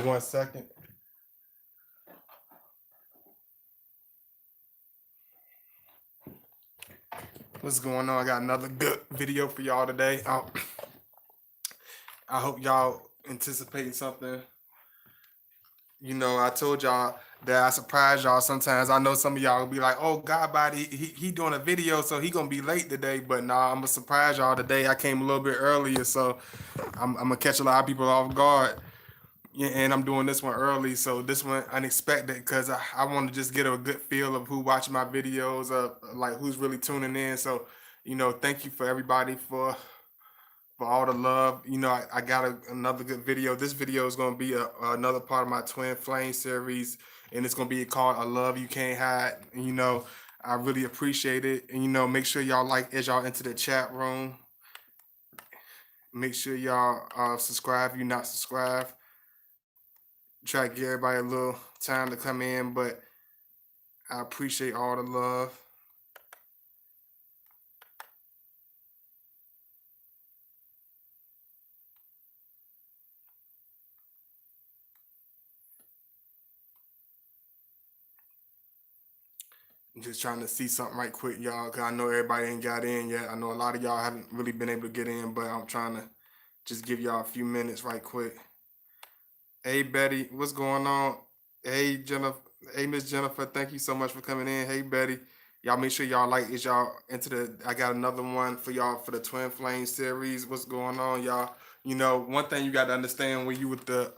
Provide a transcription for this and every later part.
1 second. What's going on? I got another good video for y'all today. I hope y'all anticipating something. You know, I told y'all that I surprise y'all sometimes. I know some of y'all will be like, oh, God, body, he doing a video, so he going to be late today. But nah, I'm going to surprise y'all today. I came a little bit earlier, so I'm going to catch a lot of people off guard. Yeah, and I'm doing this one early, so this one unexpected because I want to just get a good feel of who watching my videos, like who's really tuning in. So, you know, thank you for everybody for all the love. You know, I got another good video. This video is going to be another part of my Twin Flame series, and it's going to be called "A Love You Can't Hide." And, you know, I really appreciate it, and you know, make sure y'all like as y'all into the chat room. Make sure y'all subscribe if you're not subscribed. Try to give everybody a little time to come in, but I appreciate all the love. I'm just trying to see something right quick, y'all, because I know everybody ain't got in yet. I know a lot of y'all haven't really been able to get in, but I'm trying to just give y'all a few minutes right quick. Hey, Betty, what's going on? Hey, Jennifer. Hey, Miss Jennifer, thank you so much for coming in. Hey, Betty. Y'all make sure y'all like is y'all into I got another one for y'all for the Twin Flame series. What's going on, y'all? You know, one thing you got to understand when you with the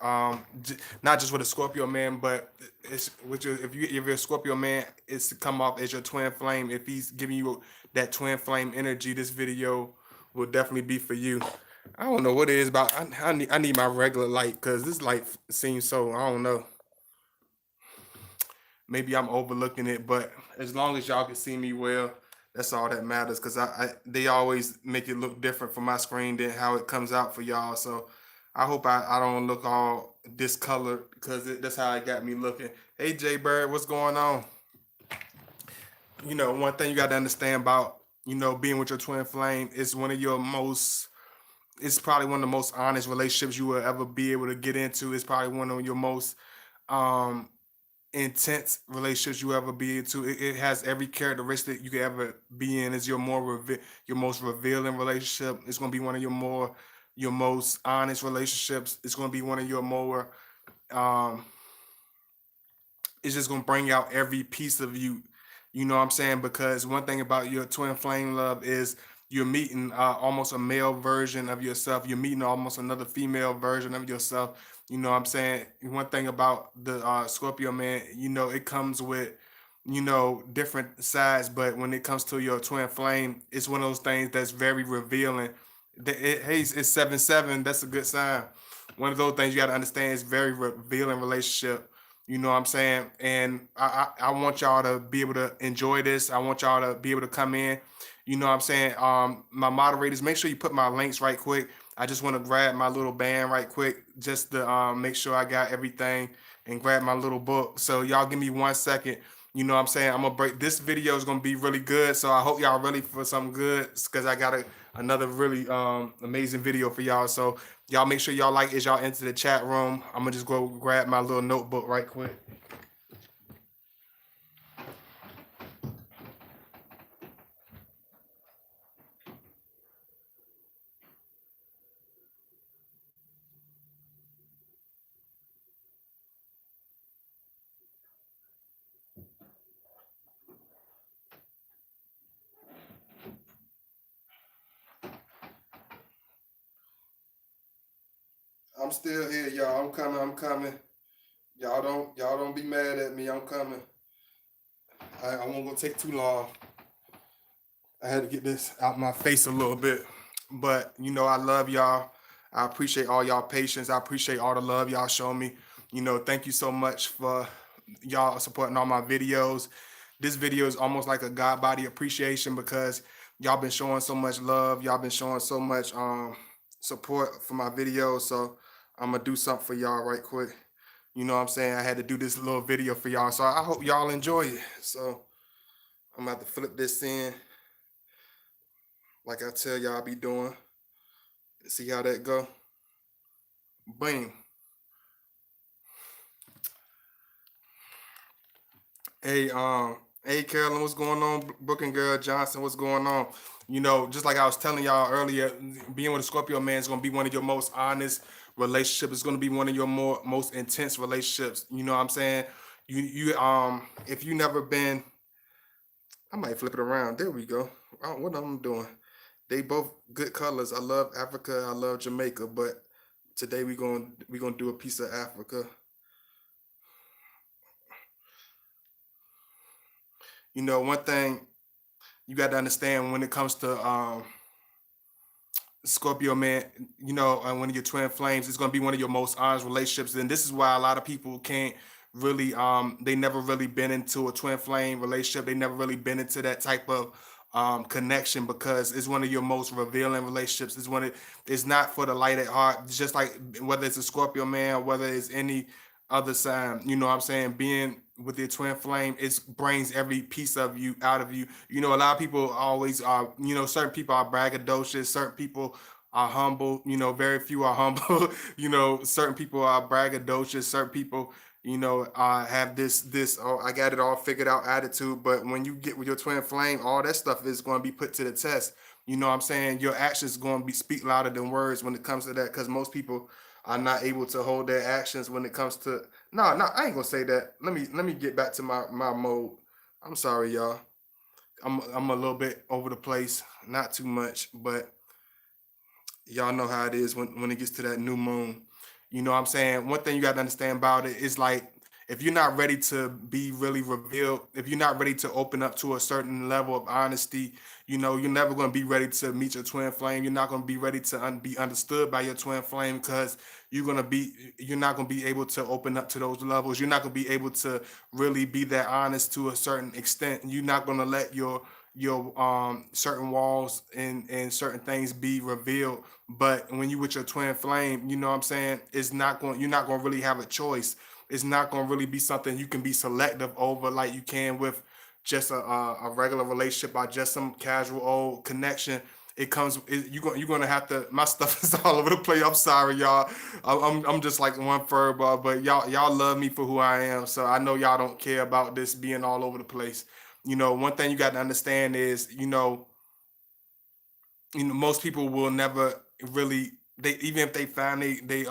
not just with a Scorpio man, but it's with your if you're a Scorpio man, it's to come off as your twin flame. If he's giving you that twin flame energy, this video will definitely be for you. I don't know what it is about. I need my regular light because this light seems so. I don't know. Maybe I'm overlooking it, but as long as y'all can see me well, that's all that matters. Cause they always make it look different for my screen than how it comes out for y'all. So I hope I don't look all discolored because that's how it got me looking. Hey Jay Bird, what's going on? You know, one thing you got to understand about being with your twin flame is one of your most. It's probably one of the most honest relationships you will ever be able to get into. It's probably one of your most um intense relationships you ever be into. It has every characteristic you could ever be in. It's your most revealing relationship. It's gonna be one of your most honest relationships. It's gonna be one of your more um it's just gonna bring out every piece of you. You know what I'm saying? Because one thing about your twin flame love is you're meeting almost a male version of yourself. You're meeting almost another female version of yourself. You know what I'm saying? One thing about the Scorpio man, it comes with different sides, but when it comes to your twin flame, it's one of those things that's very revealing. Hey, it's 7-7. That's a good sign. One of those things you got to understand is very revealing relationship. You know what I'm saying? And I want y'all to be able to enjoy this. I want y'all to be able to come in. You know what I'm saying? My moderators, make sure you put my links right quick. I just want to grab my little band right quick just to make sure I got everything and grab my little book. So y'all give me 1 second. You know what I'm saying? I'm going to break. This video is going to be really good. So I hope y'all ready for something good because I got another really amazing video for y'all. So y'all make sure y'all like as y'all enter the chat room. I'm going to just go grab my little notebook right quick. I'm still here, y'all. I'm coming. I'm coming. Y'all don't be mad at me. I'm coming. I won't gonna take too long. I had to get this out my face a little bit. But I love y'all. I appreciate all y'all patience. I appreciate all the love y'all show me. Thank you so much for y'all supporting all my videos. This video is almost like a God body appreciation because y'all been showing so much love. Y'all been showing so much support for my videos. So I'm gonna do something for y'all right quick. You know what I'm saying? I had to do this little video for y'all. So I hope y'all enjoy it. So I'm gonna have to flip this in like I tell y'all I be doing. See how that go? Bam. Hey, hey, Carolyn, what's going on? Brooke and Girl Johnson, what's going on? You know, just like I was telling y'all earlier, being with a Scorpio man is going to be one of your most honest relationships. It's going to be one of your most intense relationships. You know what I'm saying? If you never been, I might flip it around. There we go. What I'm doing? They both good colors. I love Africa. I love Jamaica. But today we gonna do a piece of Africa. You know, one thing you got to understand when it comes to Scorpio man, you know, one of your twin flames, it's going to be one of your most honest relationships. And this is why a lot of people can't really, they never really been into a twin flame relationship. They never really been into that type of connection because it's one of your most revealing relationships. It's not for the light at heart. It's just like whether it's a Scorpio man, whether it's any other sign, you know what I'm saying? Being with your twin flame, it brings every piece of you out of you. You know, a lot of people always are, you know, certain people are braggadocious, certain people are humble, you know, very few are humble. You know, certain people are braggadocious, certain people, you know, have this oh, I got it all figured out attitude. But when you get with your twin flame, all that stuff is going to be put to the test. You know what I'm saying? Your actions going to be speak louder than words when it comes to that, because most people are not able to hold their actions when it comes to. No, no, I ain't gonna say that. Let me get back to my mode. I'm sorry, y'all. I'm a little bit over the place, not too much, but y'all know how it is when it gets to that new moon. You know what I'm saying? One thing you got to understand about it is like if you're not ready to be really revealed, if you're not ready to open up to a certain level of honesty, you know, you're never going to be ready to meet your twin flame. You're not going to be ready to be understood by your twin flame because you're not going to be able to open up to those levels. You're not going to be able to really be that honest to a certain extent. You're not going to let your certain walls and certain things be revealed. But when you with your twin flame, you know what I'm saying, you're not going to really have a choice. It's not going to really be something you can be selective over like you can with just a regular relationship or just some casual old connection. You're gonna have to. My stuff is all over the place. I'm sorry, y'all. I'm just like one fur ball, but y'all love me for who I am. So I know y'all don't care about this being all over the place. You know, one thing you got to understand is, most people will never really, they even if they find they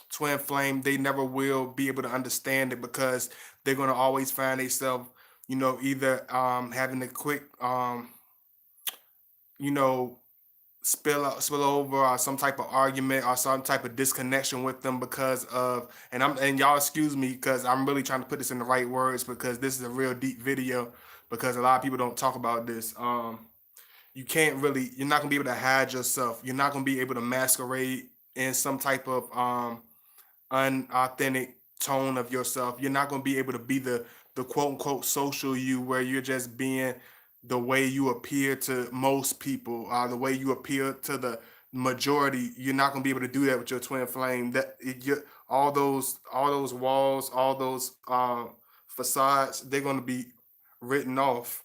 twin flame, they never will be able to understand it because they're gonna always find themselves, either having a quick you know spill over or some type of argument or some type of disconnection with them because of, and y'all excuse me because I'm really trying to put this in the right words because this is a real deep video because a lot of people don't talk about this. You're not gonna be able to hide yourself. You're not gonna be able to masquerade in some type of unauthentic tone of yourself. You're not going to be able to be the quote unquote social you where you're just being the way you appear to most people, the way you appear to the majority. You're not going to be able to do that with your twin flame. All those walls, all those facades, they're going to be written off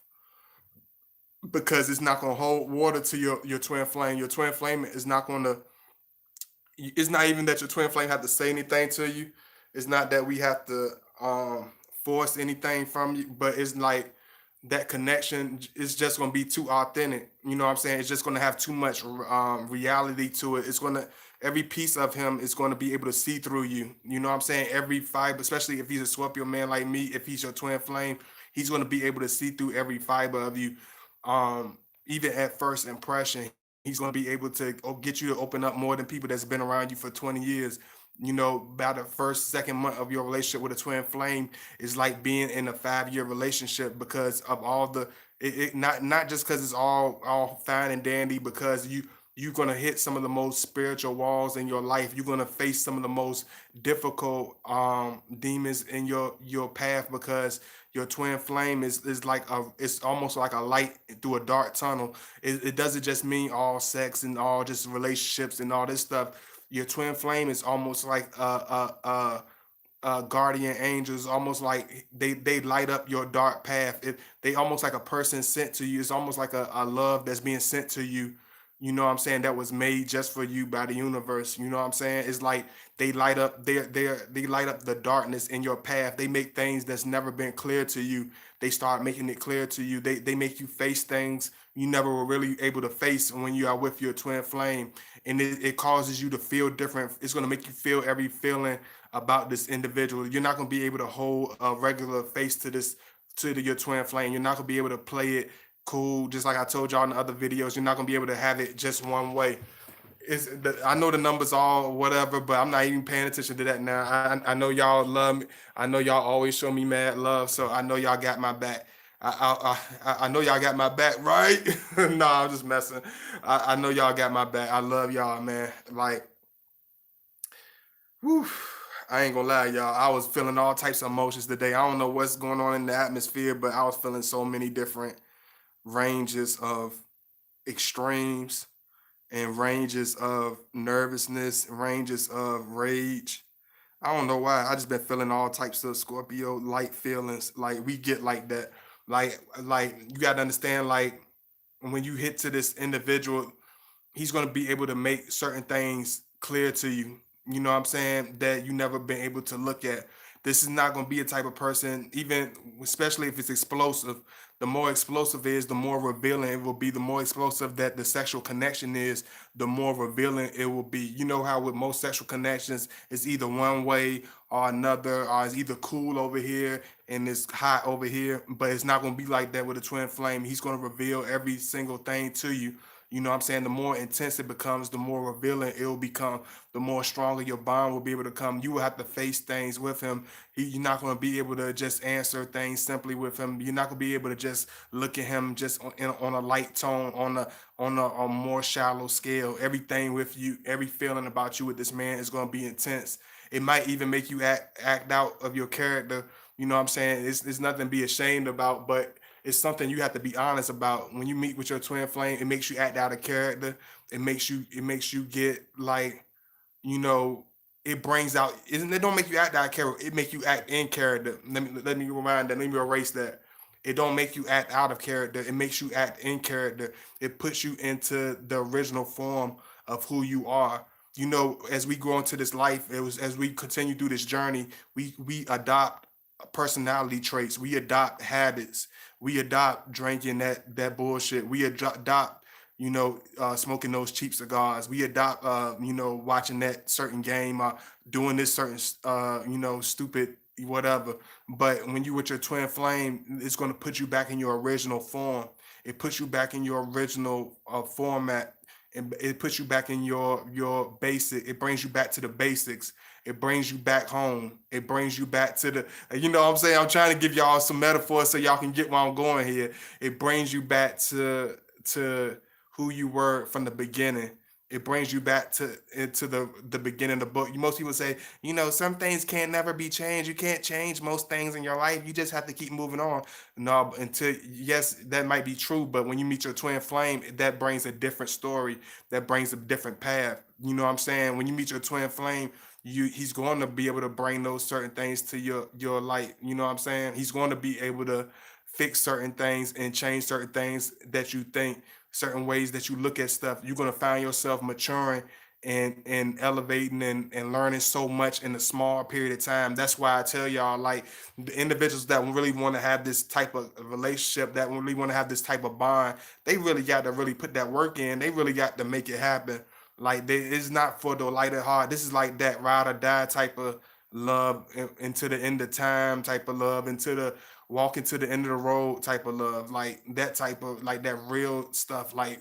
because it's not going to hold water to your twin flame. Your twin flame is not going to, it's not even that your twin flame have to say anything to you. It's not that we have to force anything from you, but it's like that connection is just going to be too authentic. You know what I'm saying? It's just going to have too much reality to it. It's going to, every piece of him is going to be able to see through you. You know what I'm saying? Every fiber, especially if he's a Scorpio man like me, if he's your twin flame, he's going to be able to see through every fiber of you. Even at first impression, he's going to be able to get you to open up more than people that's been around you for 20 years. You know, about the first, second month of your relationship with a twin flame is like being in a 5-year relationship because of all not just because it's all fine and dandy, because you're gonna hit some of the most spiritual walls in your life. You're gonna face some of the most difficult demons in your path because your twin flame is like it's almost like a light through a dark tunnel. It doesn't just mean all sex and all just relationships and all this stuff. Your twin flame is almost like guardian angels, almost like they light up your dark path. They almost like a person sent to you. It's almost like a love that's being sent to you. you know what I'm saying, that was made just for you by the universe. You know what I'm saying? It's like they light up they light up the darkness in your path. They make things that's never been clear to you. They start making it clear to you. They make you face things you never were really able to face when you are with your twin flame. And it causes you to feel different. It's gonna make you feel every feeling about this individual. You're not gonna be able to hold a regular face to this your twin flame. You're not gonna be able to play it cool, just like I told y'all in the other videos. You're not gonna be able to have it just one way. I know the numbers all whatever, but I'm not even paying attention to that now. I know y'all love me. I know y'all always show me mad love, so I know y'all got my back. I know y'all got my back, right? No, I'm just messing. I know y'all got my back. I love y'all, man. Like, whew, I ain't gonna lie, y'all. I was feeling all types of emotions today. I don't know what's going on in the atmosphere, but I was feeling so many different ranges of extremes and ranges of nervousness, ranges of rage. I don't know why. I just been feeling all types of Scorpio light feelings. Like we get like that. Like you gotta understand, like when you hit to this individual, he's going to be able to make certain things clear to you. You know what I'm saying? That you never been able to look at. This is not going to be a type of person, even especially if it's explosive. The more explosive is, the more revealing it will be. The more explosive that the sexual connection is, the more revealing it will be. You know how with most sexual connections, it's either one way or another, or it's either cool over here and it's hot over here. But it's not going to be like that with a twin flame. He's going to reveal every single thing to you. You know what I'm saying? The more intense it becomes, the more revealing it will become, the more stronger your bond will be able to come. You will have to face things with him. You're not going to be able to just answer things simply with him. You're not going to be able to just look at him just on a light tone, on a more shallow scale. Everything with you, every feeling about you with this man is going to be intense. It might even make you act out of your character. You know what I'm saying? It's nothing to be ashamed about, but it's something you have to be honest about. When you meet with your twin flame, it makes you act out of character. It makes you get like, you know, it brings out, it don't make you act out of character, it make you act in character. Let me remind that, let me erase that. It don't make you act out of character, it makes you act in character. It puts you into the original form of who you are. You know, as we grow into this life, it was as we continue through this journey, we adopt personality traits, we adopt habits, we adopt drinking that bullshit, we adopt, smoking those cheap cigars. We adopt, watching that certain game, doing this certain, stupid whatever. But when you with your twin flame, it's going to put you back in your original form. It puts you back in your original format. It puts you back in your basic. It brings you back to the basics. It brings you back home. It brings you back to the. You know what I'm saying? I'm trying to give y'all some metaphors so y'all can get where I'm going here. It brings you back to who you were from the beginning. It brings you back to into the beginning of the book. Most people say, some things can't never be changed. You can't change most things in your life. You just have to keep moving on. No, until yes, that might be true, but when you meet your twin flame, that brings a different story. That brings a different path. You know what I'm saying? When you meet your twin flame, he's going to be able to bring those certain things to your light. You know what I'm saying? He's going to be able to fix certain things and change certain things that you think, certain ways that you look at stuff. You're going to find yourself maturing and elevating and learning so much in a small period of time. That's why I tell y'all, like, the individuals that really want to have this type of relationship, that really want to have this type of bond, they really got to really put that work in. They really got to make it happen. Like, it's not for the lighter heart. This is like that ride or die type of love, into the end of time type of love, into the walking to the end of the road type of love, like that type of, like, that real stuff, like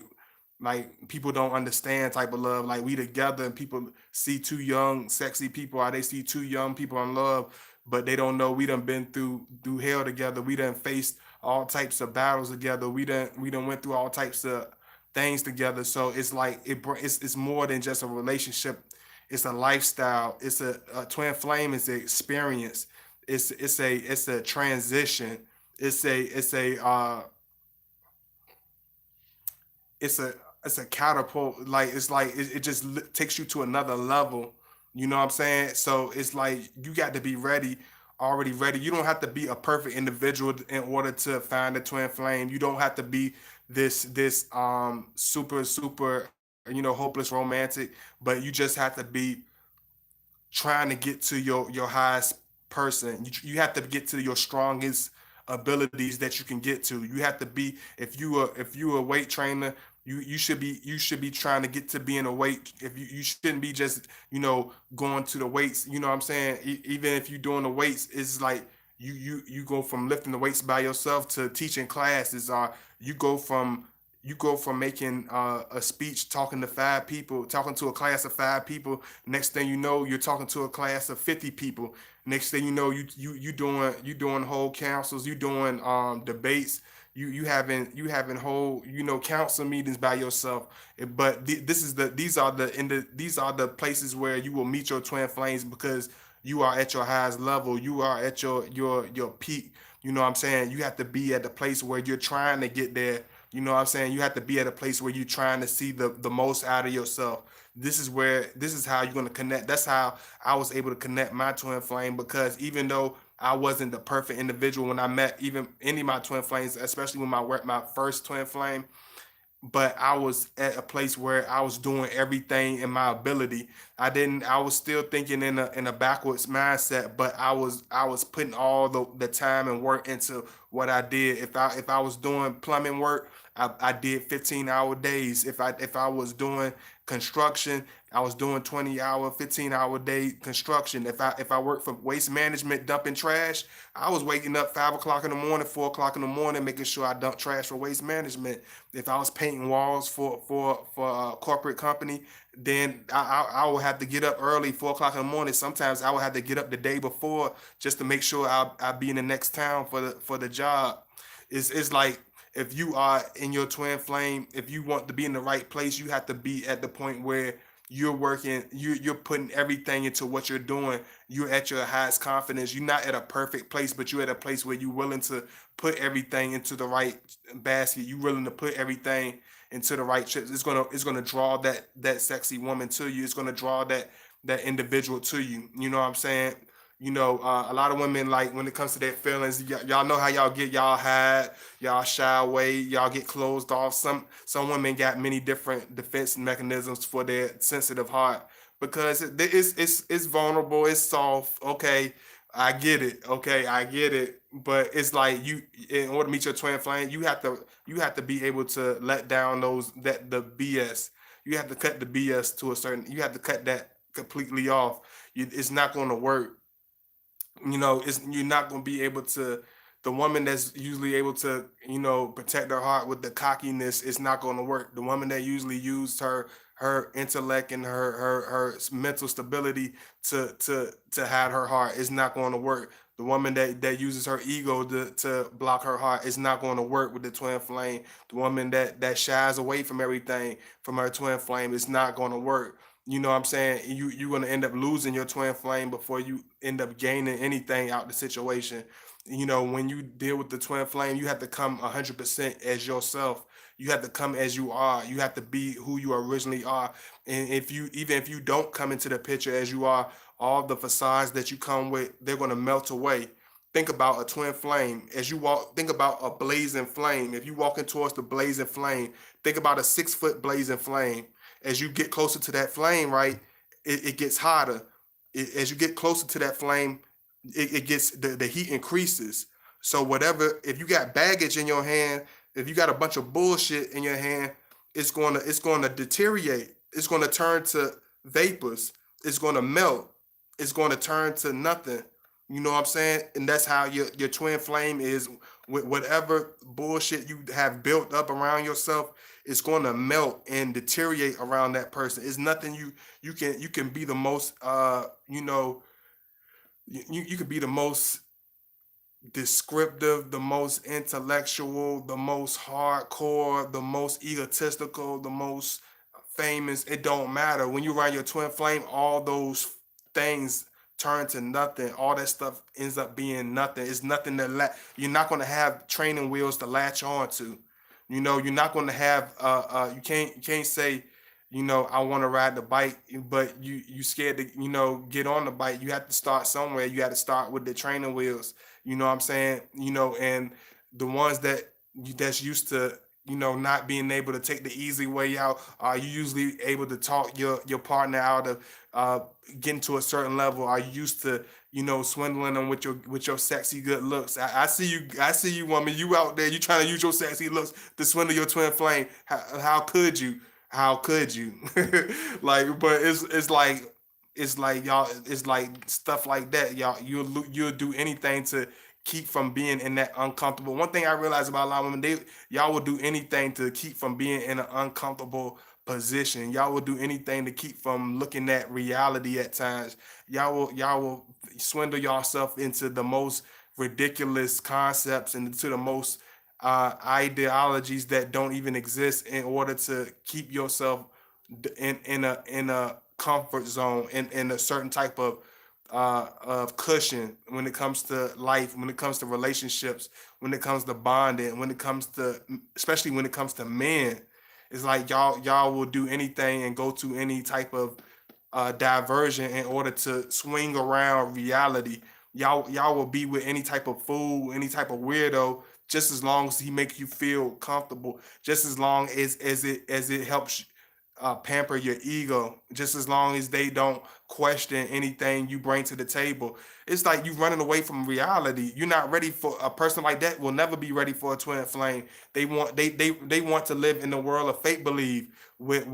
people don't understand type of love. Like, we together and people see two young sexy people, or they see two young people in love, but they don't know we done been through hell together. We done faced all types of battles together. We done went through all types of things together. So it's like it's more than just a relationship. It's a lifestyle. It's a twin flame is an experience. It's a transition. It's a it's a it's a catapult. Like, it's like it just takes you to another level. You know what I'm saying? So it's like you got to be ready, already ready. You don't have to be a perfect individual in order to find a twin flame. You don't have to be this super hopeless romantic, but you just have to be trying to get to your highest person. You have to get to your strongest abilities that you can get to. You have to be, if you a weight trainer, you should be trying to get to being a weight. If you shouldn't be just going to the weights. You know what I'm saying? Even if you're doing the weights, it's like you go from lifting the weights by yourself to teaching classes, or you go from you go from making a speech, talking to five people, talking to a class of five people. Next thing you know, you're talking to a class of 50 people. Next thing you know, you doing whole councils, you doing debates, you having whole council meetings by yourself. But these are the places where you will meet your twin flames, because you are at your highest level. You are at your peak. You know what I'm saying? You have to be at the place where you're trying to get there. You know what I'm saying? You have to be at a place where you're trying to see the most out of yourself. This is how you're gonna connect. That's how I was able to connect my twin flame, because even though I wasn't the perfect individual when I met even any of my twin flames, especially when my first twin flame, but I was at a place where I was doing everything in my ability. I was still thinking in a backwards mindset, but I was putting all the time and work into what I did. If I was doing plumbing work, I did 15-hour days. If I was doing construction, I was doing 20-hour, 15-hour day construction. If I worked for waste management dumping trash, I was waking up 5 o'clock in the morning, 4 o'clock in the morning, making sure I dump trash for waste management. If I was painting walls for a corporate company, then I would have to get up early, 4 o'clock in the morning. Sometimes I would have to get up the day before just to make sure I be in the next town for the job. It's like, if you are in your twin flame, if you want to be in the right place, you have to be at the point where you're working, you're putting everything into what you're doing. You're at your highest confidence. You're not at a perfect place, but you're at a place where you're willing to put everything into the right basket. You're willing to put everything into the right chips. It's gonna draw that sexy woman to you. It's gonna draw that individual to you. You know what I'm saying? A lot of women, like, when it comes to their feelings, y'all know how y'all get y'all hide, y'all shy away, y'all get closed off. Some women got many different defense mechanisms for their sensitive heart, because it's vulnerable, it's soft. Okay, I get it. Okay, I get it. But it's like, in order to meet your twin flame, you have to be able to let down the BS. You have to cut the BS to a certain. You have to cut that completely off. It's not going to work. You're not going to be able to. The woman that's usually able to protect her heart with the cockiness, is not going to work. The woman that usually used her intellect and her mental stability to hide her heart, is not going to work. The woman that uses her ego to block her heart, is not going to work with the twin flame. The woman that shies away from everything from her twin flame, is not going to work. You know what I'm saying? You're gonna end up losing your twin flame before you end up gaining anything out the situation. When you deal with the twin flame, you have to come 100% as yourself. You have to come as you are. You have to be who you originally are. And if you don't come into the picture as you are, all the facades that you come with, they're gonna melt away. Think about a twin flame. As you walk, think about a blazing flame. If you walking towards the blazing flame, think about a 6 foot blazing flame. As you get closer to that flame, right, it gets hotter. As you get closer to that flame, it gets the heat increases. So whatever, if you got baggage in your hand, if you got a bunch of bullshit in your hand, it's gonna deteriorate. It's gonna turn to vapors. It's gonna melt. It's gonna turn to nothing. You know what I'm saying? And that's how your twin flame is, with whatever bullshit you have built up around yourself. It's going to melt and deteriorate around that person. It's nothing you can be the most you can be the most descriptive, the most intellectual, the most hardcore, the most egotistical, the most famous. It don't matter. When you ride your twin flame, all those things turn to nothing. All that stuff ends up being nothing. It's nothing you're not going to have training wheels to latch on to. You're not going to have you can't say, I want to ride the bike, but you scared to get on the bike. You have to start somewhere. You have to start with the training wheels. You know what I'm saying? And the ones that's used to not being able to take the easy way out? Are you usually able to talk your partner out of uh, getting to a certain level? Are you used to swindling them with your sexy good looks? I see you, woman. You out there, you trying to use your sexy looks to swindle your twin flame. How could you? How could you? Like, but it's like y'all. It's like stuff like that, y'all. You'll do anything to keep from being in that uncomfortable. One thing I realize about a lot of women, y'all will do anything to keep from being in an uncomfortable position. Y'all will do anything to keep from looking at reality at times. Y'all will swindle yourself into the most ridiculous concepts and into the most ideologies that don't even exist in order to keep yourself in a comfort zone, in a certain type of cushion when it comes to life, when it comes to relationships, when it comes to bonding, when it comes to, especially when it comes to men. It's like y'all will do anything and go to any type of diversion in order to swing around reality. Y'all will be with any type of fool, any type of weirdo, just as long as he makes you feel comfortable, just as long as it helps pamper your ego, just as long as they don't question anything you bring to the table. It's like you running away from reality. You're not ready for a person like that. Will never be ready for a twin flame. They want to live in the world of fake believe with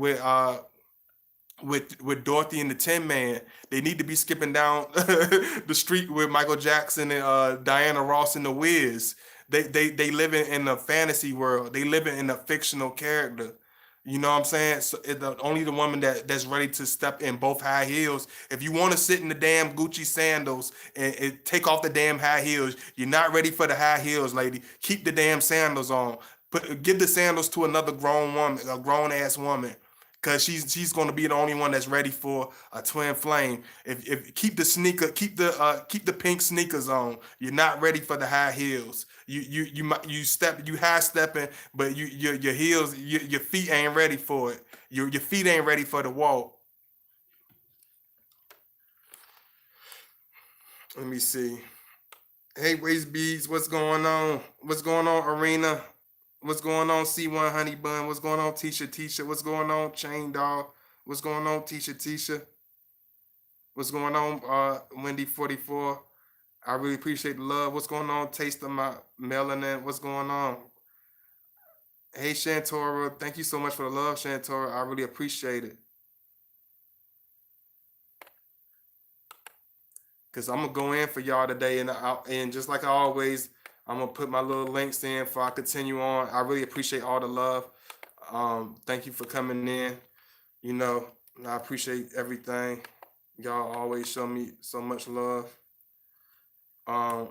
Dorothy and the Tin Man. They need to be skipping down the street with Michael Jackson and Diana Ross and the Wiz. They live in a fantasy world. They live in a fictional character. You know what I'm saying? So only the woman that's ready to step in both high heels. If you want to sit in the damn Gucci sandals and take off the damn high heels, you're not ready for the high heels, lady. Keep the damn sandals on. Give the sandals to another grown woman, a grown ass woman, because she's going to be the only one that's ready for a twin flame. If keep the pink sneakers on. You're not ready for the high heels. You high stepping, but your heels, your feet ain't ready for it. Your feet ain't ready for the walk. Let me see. Hey, Waist Beads, what's going on? What's going on, Arena? What's going on, C1 Honey Bun? What's going on, Tisha? What's going on, Chain Dog? What's going on, Tisha? What's going on, Wendy 44? I really appreciate the love. What's going on, Taste of my melanin? What's going on? Hey, Shantora, thank you so much for the love, Shantora. I really appreciate it. Cause I'm gonna go in for y'all today, and just like I always, I'm gonna put my little links in before I continue on. I really appreciate all the love. Thank you for coming in. You know, I appreciate everything. Y'all always show me so much love.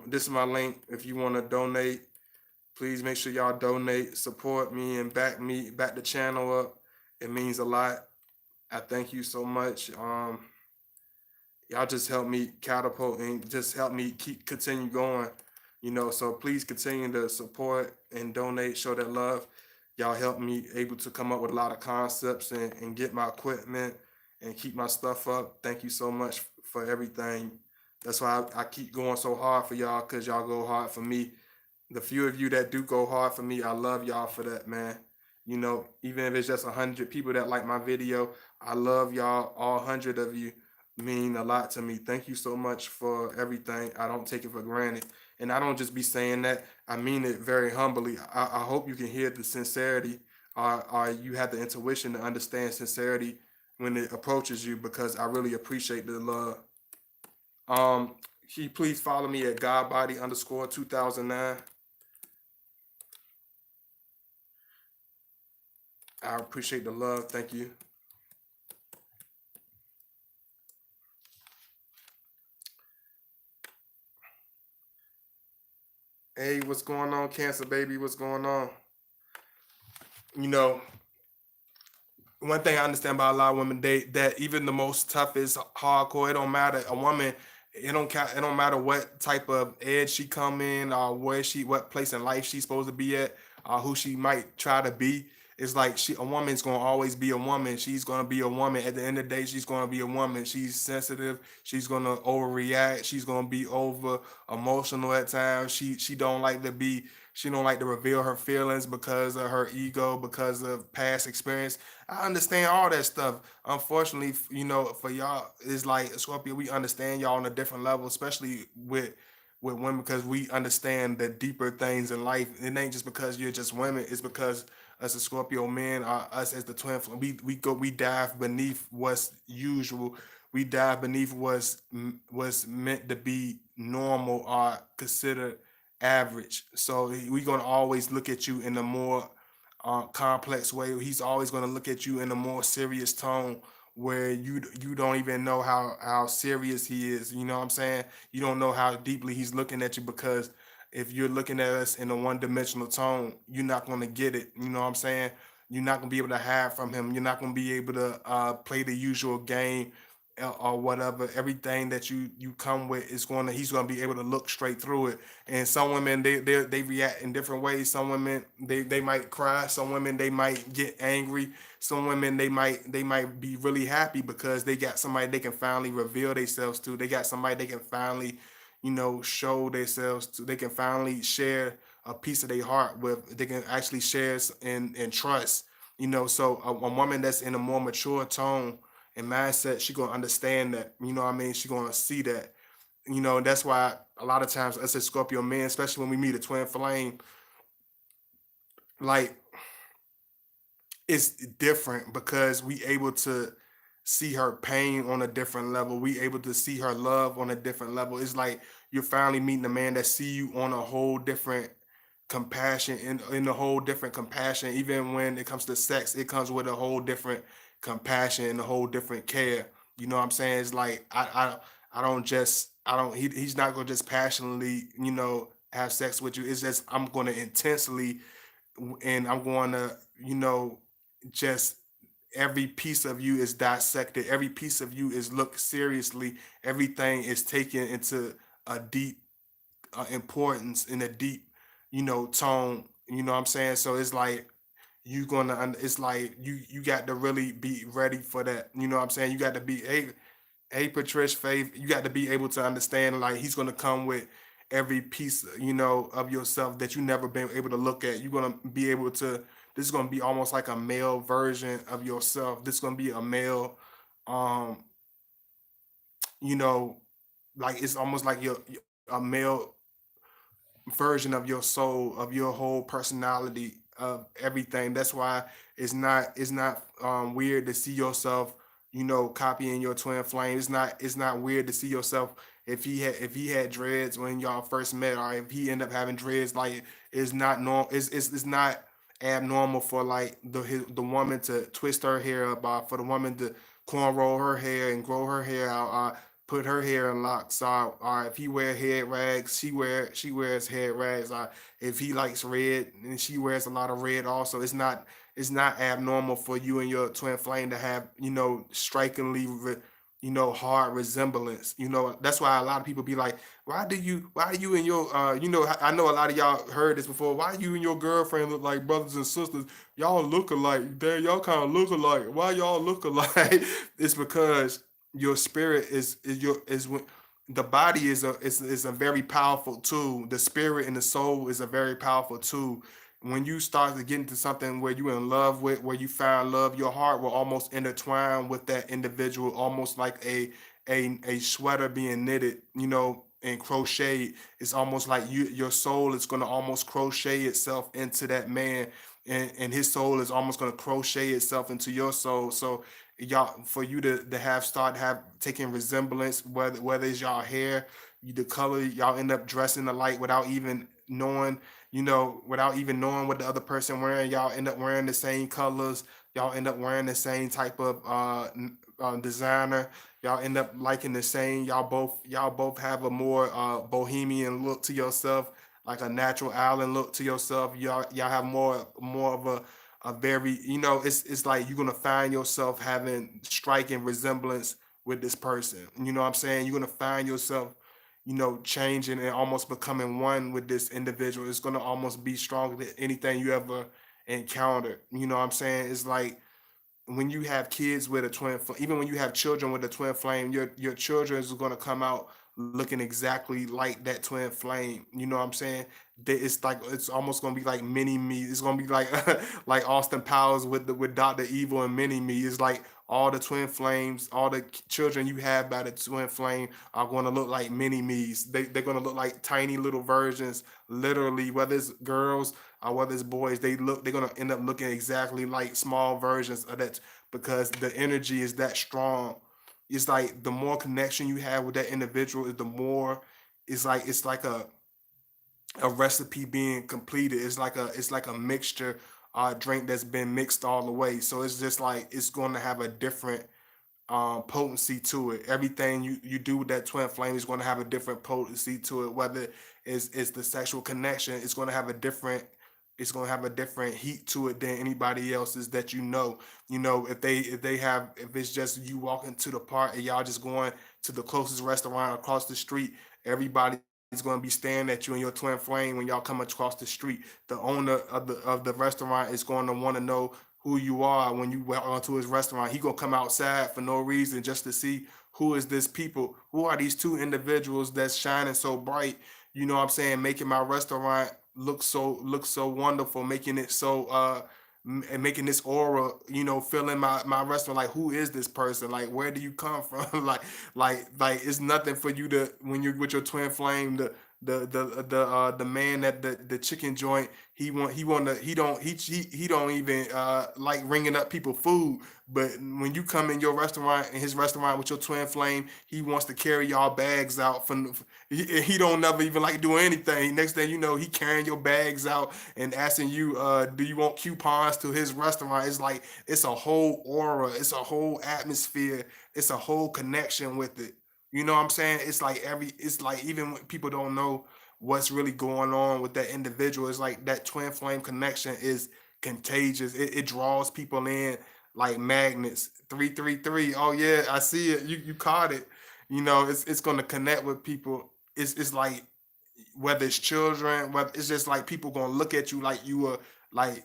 This is my link. If you want to donate, please make sure y'all donate, support me, back the channel up. It means a lot. I thank you so much. Y'all just help me catapult and just help me keep continue going. So please continue to support and donate, show that love. Y'all help me able to come up with a lot of concepts and get my equipment and keep my stuff up. Thank you so much for everything. That's why I keep going so hard for y'all, because y'all go hard for me. The few of you that do go hard for me, I love y'all for that, man. Even if it's just 100 people that like my video, I love y'all. All 100 of you mean a lot to me. Thank you so much for everything. I don't take it for granted. And I don't just be saying that. I mean it very humbly. I hope you can hear the sincerity, or you have the intuition to understand sincerity when it approaches you, because I really appreciate the love. Um, can you please follow me at Godbody_2009? I appreciate the love. Thank you. Hey, what's going on, Cancer Baby? What's going on? You know, one thing I understand about a lot of women, that even the most toughest, hardcore, it don't matter. A woman, it don't matter what type of edge she come in, or what place in life she's supposed to be at, or who she might try to be. It's like a woman's gonna always be a woman. She's gonna be a woman. At the end of the day, she's gonna be a woman. She's sensitive. She's gonna overreact. She's gonna be over emotional at times. She don't like to be. She don't like to reveal her feelings because of her ego, because of past experience. I understand all that stuff. Unfortunately, for y'all, it's like Scorpio. We understand y'all on a different level, especially with women, because we understand the deeper things in life. It ain't just because you're just women. It's because us as Scorpio men, us as the we dive beneath what's usual. We dive beneath what's meant to be normal or considered average. So we gonna always look at you in a more complex way. He's always gonna look at you in a more serious tone where you don't even know how serious he is. You know what I'm saying? You don't know how deeply he's looking at you, because if you're looking at us in a one-dimensional tone, you're not going to get it. You know what I'm saying? You're not going to be able to hide from him. You're not going to be able to play the usual game or whatever. Everything that you come with is going to he's going to be able to look straight through it. And some women they react in different ways. Some women they might cry. Some women they might get angry. Some women they might be really happy because they got somebody they can finally reveal themselves to. They got somebody they can finally show themselves to. They can finally share a piece of their heart with. They can actually share and trust. So a woman that's in a more mature tone and mindset, she gonna understand that. You know what I mean? She gonna see that. That's why a lot of times us as Scorpio men, especially when we meet a twin flame, like it's different because we able to see her pain on a different level. We able to see her love on a different level. It's like you're finally meeting a man that see you on a whole different compassion, in a whole different compassion. Even when it comes to sex, it comes with a whole different compassion and a whole different care. You know what I'm saying? It's like I don't just I don't he's not gonna just passionately have sex with you. It's just I'm gonna intensely, and I'm going to, just every piece of you is dissected. Every piece of you is looked seriously. Everything is taken into a deep importance, in a deep, tone. You know what I'm saying? So it's like it's like you got to really be ready for that. You know what I'm saying? You got to be, hey Patricia Faith, you got to be able to understand, like, he's gonna come with every piece, of yourself that you never been able to look at. You're gonna be able to. This is gonna be almost like a male version of yourself. This is gonna be a male, um, you know, like it's almost like a male version of your soul, of your whole personality, of everything. That's why it's not weird to see yourself, copying your twin flame. It's not weird to see yourself if he had dreads when y'all first met, or if he ended up having dreads. Like, it's not normal. It's not abnormal for, like, the woman to twist her hair up, for the woman to cornrow her hair and grow her hair out, put her hair in locks. If he wear head rags, she wears head rags. If he likes red, and she wears a lot of red also. It's not abnormal for you and your twin flame to have, strikingly hard resemblance. That's why a lot of people be like, why you and your I know a lot of y'all heard this before. Why you and your girlfriend look like brothers and sisters? Y'all look alike. Damn, y'all kind of look alike. Why y'all look alike? It's because your spirit is when the body is a very powerful tool. The spirit and the soul is a very powerful tool. When you start to get into something where you're in love with, where you find love, your heart will almost intertwine with that individual, almost like a sweater being knitted, and crocheted. It's almost like your soul is going to almost crochet itself into that man, and his soul is almost going to crochet itself into your soul. So y'all, for you to have taking resemblance, whether it's y'all hair, the color, y'all end up dressing alike without even knowing, without even knowing what the other person wearing. Y'all end up wearing the same colors. Y'all end up wearing the same type of designer. Y'all end up liking the same. Y'all both have a more bohemian look to yourself, like a natural island look to yourself. Y'all have more of a very, it's like you're gonna find yourself having striking resemblance with this person. You know what I'm saying? You're gonna find yourself, changing and almost becoming one with this individual. It's gonna almost be stronger than anything you ever encountered. You know what I'm saying? It's like when you have kids with a twin flame, even when you have children with a twin flame, your children is going to come out looking exactly like that twin flame. You know what I'm saying? It's like it's almost going to be like mini me. It's going to be like like Austin Powers with with Doctor Evil and mini me. It's like all the twin flames, all the children you have by the twin flame are going to look like mini me's. They're going to look like tiny little versions, literally, whether it's girls whether it's boys, they're gonna end up looking exactly like small versions of that because the energy is that strong. It's like the more connection you have with that individual, the more it's like a recipe being completed. It's like a mixture drink that's been mixed all the way. So it's just like it's going to have a different potency to it. Everything you do with that twin flame is going to have a different potency to it. Whether it's the sexual connection, it's going to have a different heat to it than anybody else's that you know. You know, if it's just you walking to the park and y'all just going to the closest restaurant across the street, everybody's going to be staring at you and your twin flame when y'all come across the street. The owner of the restaurant is going to want to know who you are when you went onto his restaurant. He gonna come outside for no reason just to see who is this people, who are these two individuals that's shining so bright. You know what I'm saying? Making my restaurant look so wonderful, making it so and making this aura, you know, filling my restaurant. Like, who is this person? Like, where do you come from? Like it's nothing for you to when you're with your twin flame. The man that the chicken joint he don't even like ringing up people food, but when you come in your restaurant in his restaurant with your twin flame, he wants to carry y'all bags out from he don't never even like do anything. Next thing you know, he carrying your bags out and asking you do you want coupons to his restaurant. It's like it's a whole aura, it's a whole atmosphere, it's a whole connection with it. You know what I'm saying? It's like even when people don't know what's really going on with that individual, it's like that twin flame connection is contagious. It draws people in like magnets. 333. Oh yeah, I see it. You caught it. You know, it's gonna connect with people. It's like whether it's children, whether it's just like people gonna look at you like you were like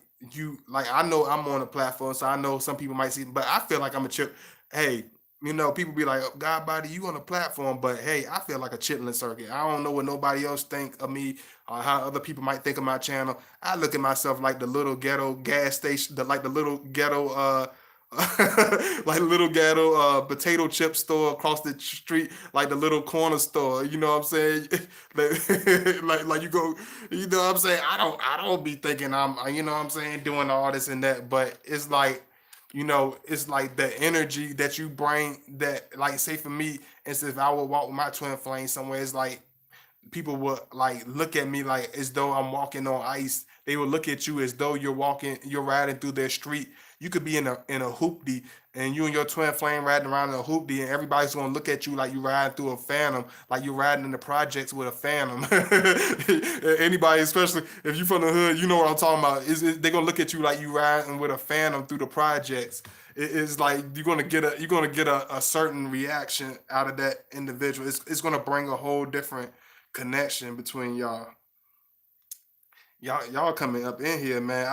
like I know I'm on a platform, so I know some people might see, but I feel like I'm a chip. Hey, you know, people be like, God body, you on a platform, but hey, I feel like a chitlin circuit. I don't know what nobody else think of me or how other people might think of my channel. I look at myself like the little ghetto gas station, like the little ghetto like little ghetto potato chip store across the street, like the little corner store. You know what I'm saying? Like you go, you know what I'm saying? I don't be thinking you know what I'm saying, doing all this and that, but it's like you know, it's like the energy that you bring that, like, say for me, instead if I would walk with my twin flame somewhere, it's like people would like look at me like as though I'm walking on ice. They would look at you as though you're riding through their street. You could be in a hoopty and you and your twin flame riding around in a hoopty and everybody's gonna look at you like you riding through a phantom, like you're riding in the projects with a phantom. Anybody, especially if you from the hood, you know what I'm talking about. They're gonna look at you like you riding with a phantom through the projects. It's like you're gonna get a certain reaction out of that individual. It's gonna bring a whole different connection between y'all coming up in here, man.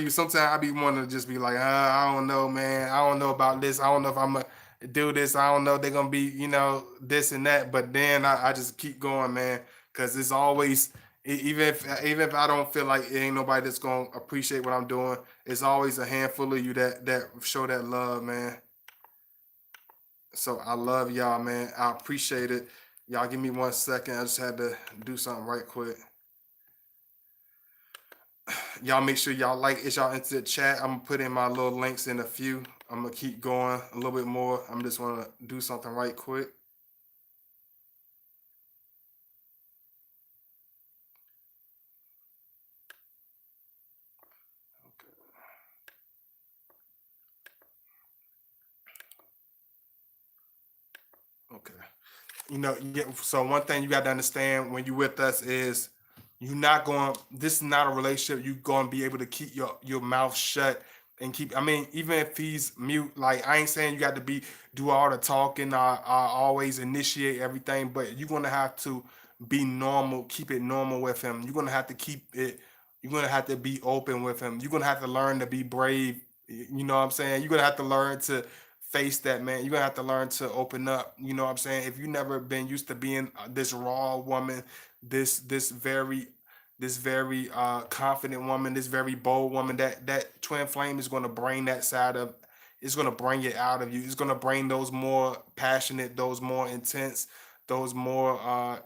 Sometimes I be wanting to just be like, I don't know, man. I don't know about this. I don't know if I'm gonna do this. I don't know if they're gonna be, you know, this and that. But then I just keep going, man, because it's always even if I don't feel like it ain't nobody that's gonna appreciate what I'm doing, it's always a handful of you that show that love, man. So I love y'all, man. I appreciate it. Y'all give me 1 second. I just had to do something right quick. Y'all make sure y'all like it. Y'all into the chat. I'm gonna put in my little links in a few. I'm gonna keep going a little bit more. I'm just wanna do something right quick. Okay. You know, yeah, so one thing you got to understand when you with us is you're not going. This is not a relationship. You going to be able to keep your mouth shut and keep. I mean, even if he's mute, like I ain't saying you got to be do all the talking. Always initiate everything, but you're gonna have to be normal. Keep it normal with him. You're gonna have to keep it. You're gonna have to be open with him. You're gonna have to learn to be brave. You know what I'm saying? You're gonna have to learn to face that, man. You're gonna have to learn to open up. You know what I'm saying? If you never been used to being this raw woman, this very confident woman, this very bold woman, that twin flame is gonna bring that side of. It's gonna bring it out of you. It's gonna bring those more passionate, those more intense, those more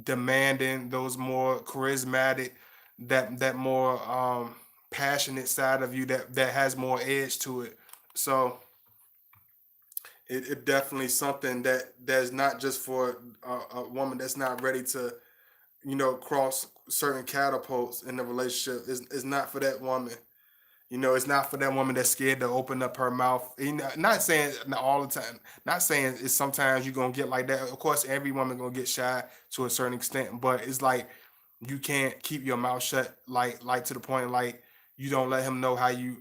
demanding, those more charismatic, that more passionate side of you that has more edge to it. So it definitely something that's not just for a woman that's not ready to cross certain catapults in the relationship. It's not for that woman. It's not for that woman that's scared to open up her mouth. Not saying all the time. Not saying it's sometimes you're gonna get like that. Of course, every woman gonna get shy to a certain extent, but it's like you can't keep your mouth shut. Like to the point like you don't let him know how you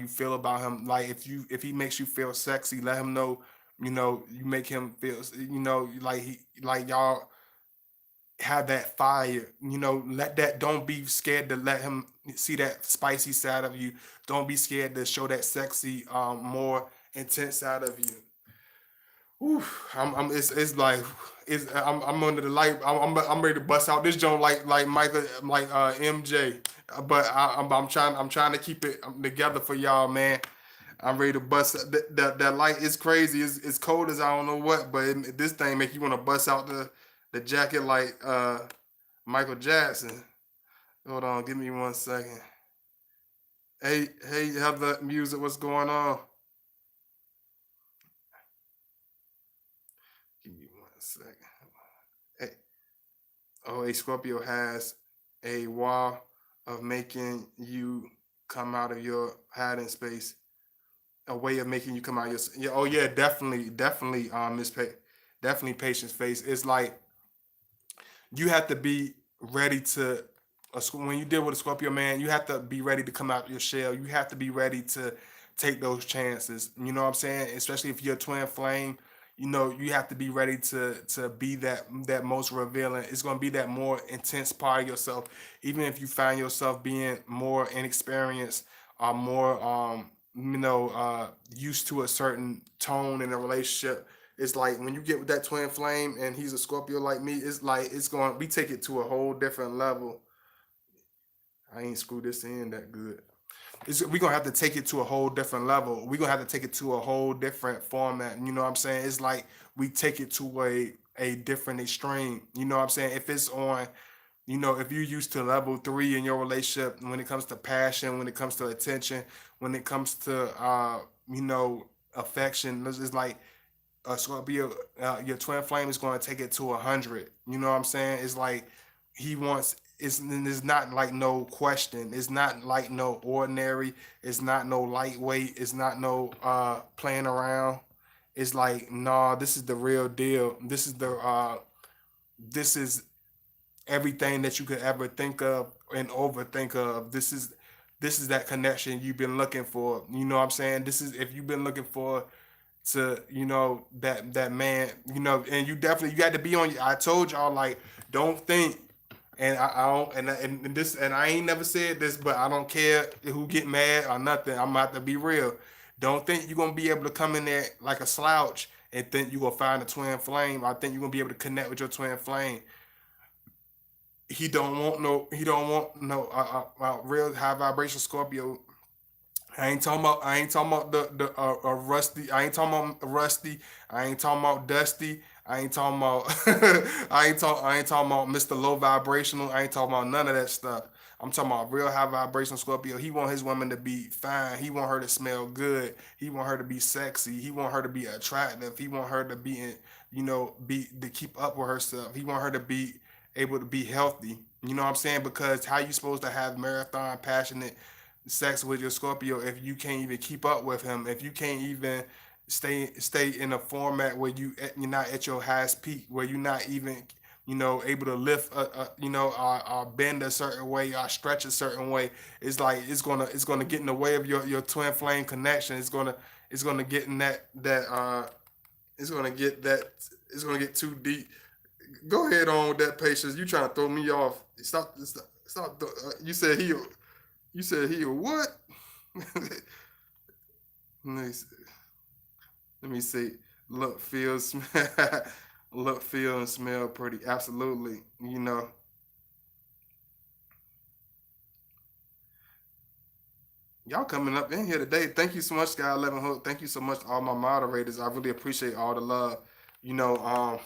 feel about him. Like if he makes you feel sexy, let him know. You make him feel. Like y'all have that fire. Let that. Don't be scared to let him see that spicy side of you. Don't be scared to show that sexy, more intense side of you. Whew, it's like I'm under the light. I'm ready to bust out this joint like Michael like MJ. But I'm trying to keep it together for y'all, man. I'm ready to bust that light. Is crazy. It's cold as I don't know what, but this thing make you want to bust out the jacket like Michael Jackson. Hold on, give me 1 second. Hey, Heather, music. What's going on? Give me 1 second. Hey, oh, a Scorpio has a wall of making you come out of your hiding space. A way of making you come out of your yeah. Oh yeah, definitely. Definitely patience face. It's like you have to be ready to when you deal with a Scorpio man, you have to be ready to come out your shell. You have to be ready to take those chances. You know what I'm saying? Especially if you're a twin flame, you have to be ready to be that most revealing. It's gonna be that more intense part of yourself. Even if you find yourself being more inexperienced or more used to a certain tone in a relationship, it's like when you get with that twin flame and he's a Scorpio like me, it's like we take it to a whole different level. I ain't screwed this in that good. We're gonna have to take it to a whole different level. We're gonna have to take it to a whole different format. You know what I'm saying? It's like we take it to a different extreme. You know what I'm saying? If it's on, if you're used to level 3 in your relationship when it comes to passion, when it comes to attention, when it comes to affection, it's like Scorpio, your twin flame is going to take it to 100. You know what I'm saying? It's like he wants. It's not like no question. It's not like no ordinary. It's not no lightweight. It's not no playing around. It's like nah. This is the real deal. This is everything that you could ever think of and overthink of. This is that connection you've been looking for. You know what I'm saying? This is if you've been looking for to that man, and you got to be on. I told y'all like don't think, and I don't and this and I ain't never said this, but I don't care who get mad or nothing. I'm about to be real. Don't think you're gonna be able to come in there like a slouch and think you're gonna find a twin flame. I think you're gonna be able to connect with your twin flame. He don't want no real high vibration Scorpio. I ain't talking about the rusty. I ain't talking about rusty. I ain't talking about dusty. I ain't talking about I ain't talking about Mr. Low Vibrational. I ain't talking about none of that stuff. I'm talking about real high vibrational Scorpio. He want his woman to be fine. He want her to smell good. He want her to be sexy. He want her to be attractive. He want her to be be to keep up with herself. He want her to be able to be healthy. You know what I'm saying? Because how you supposed to have marathon passionate sex with your Scorpio if you can't even keep up with him, if you can't even stay in a format where you're not at your highest peak, where you're not even able to lift bend a certain way or stretch a certain way. It's like it's gonna get in the way of your twin flame connection. It's gonna get in that it's gonna get that it's gonna get too deep. Go ahead on with that patience. You trying to throw me off. Stop. Stop. You said he. You said he a what? let me see. Let me see. Look, feel, smell, look, feel, and smell pretty. Absolutely. Y'all coming up in here today. Thank you so much, Sky 11 Hook. Thank you so much to all my moderators. I really appreciate all the love. You know,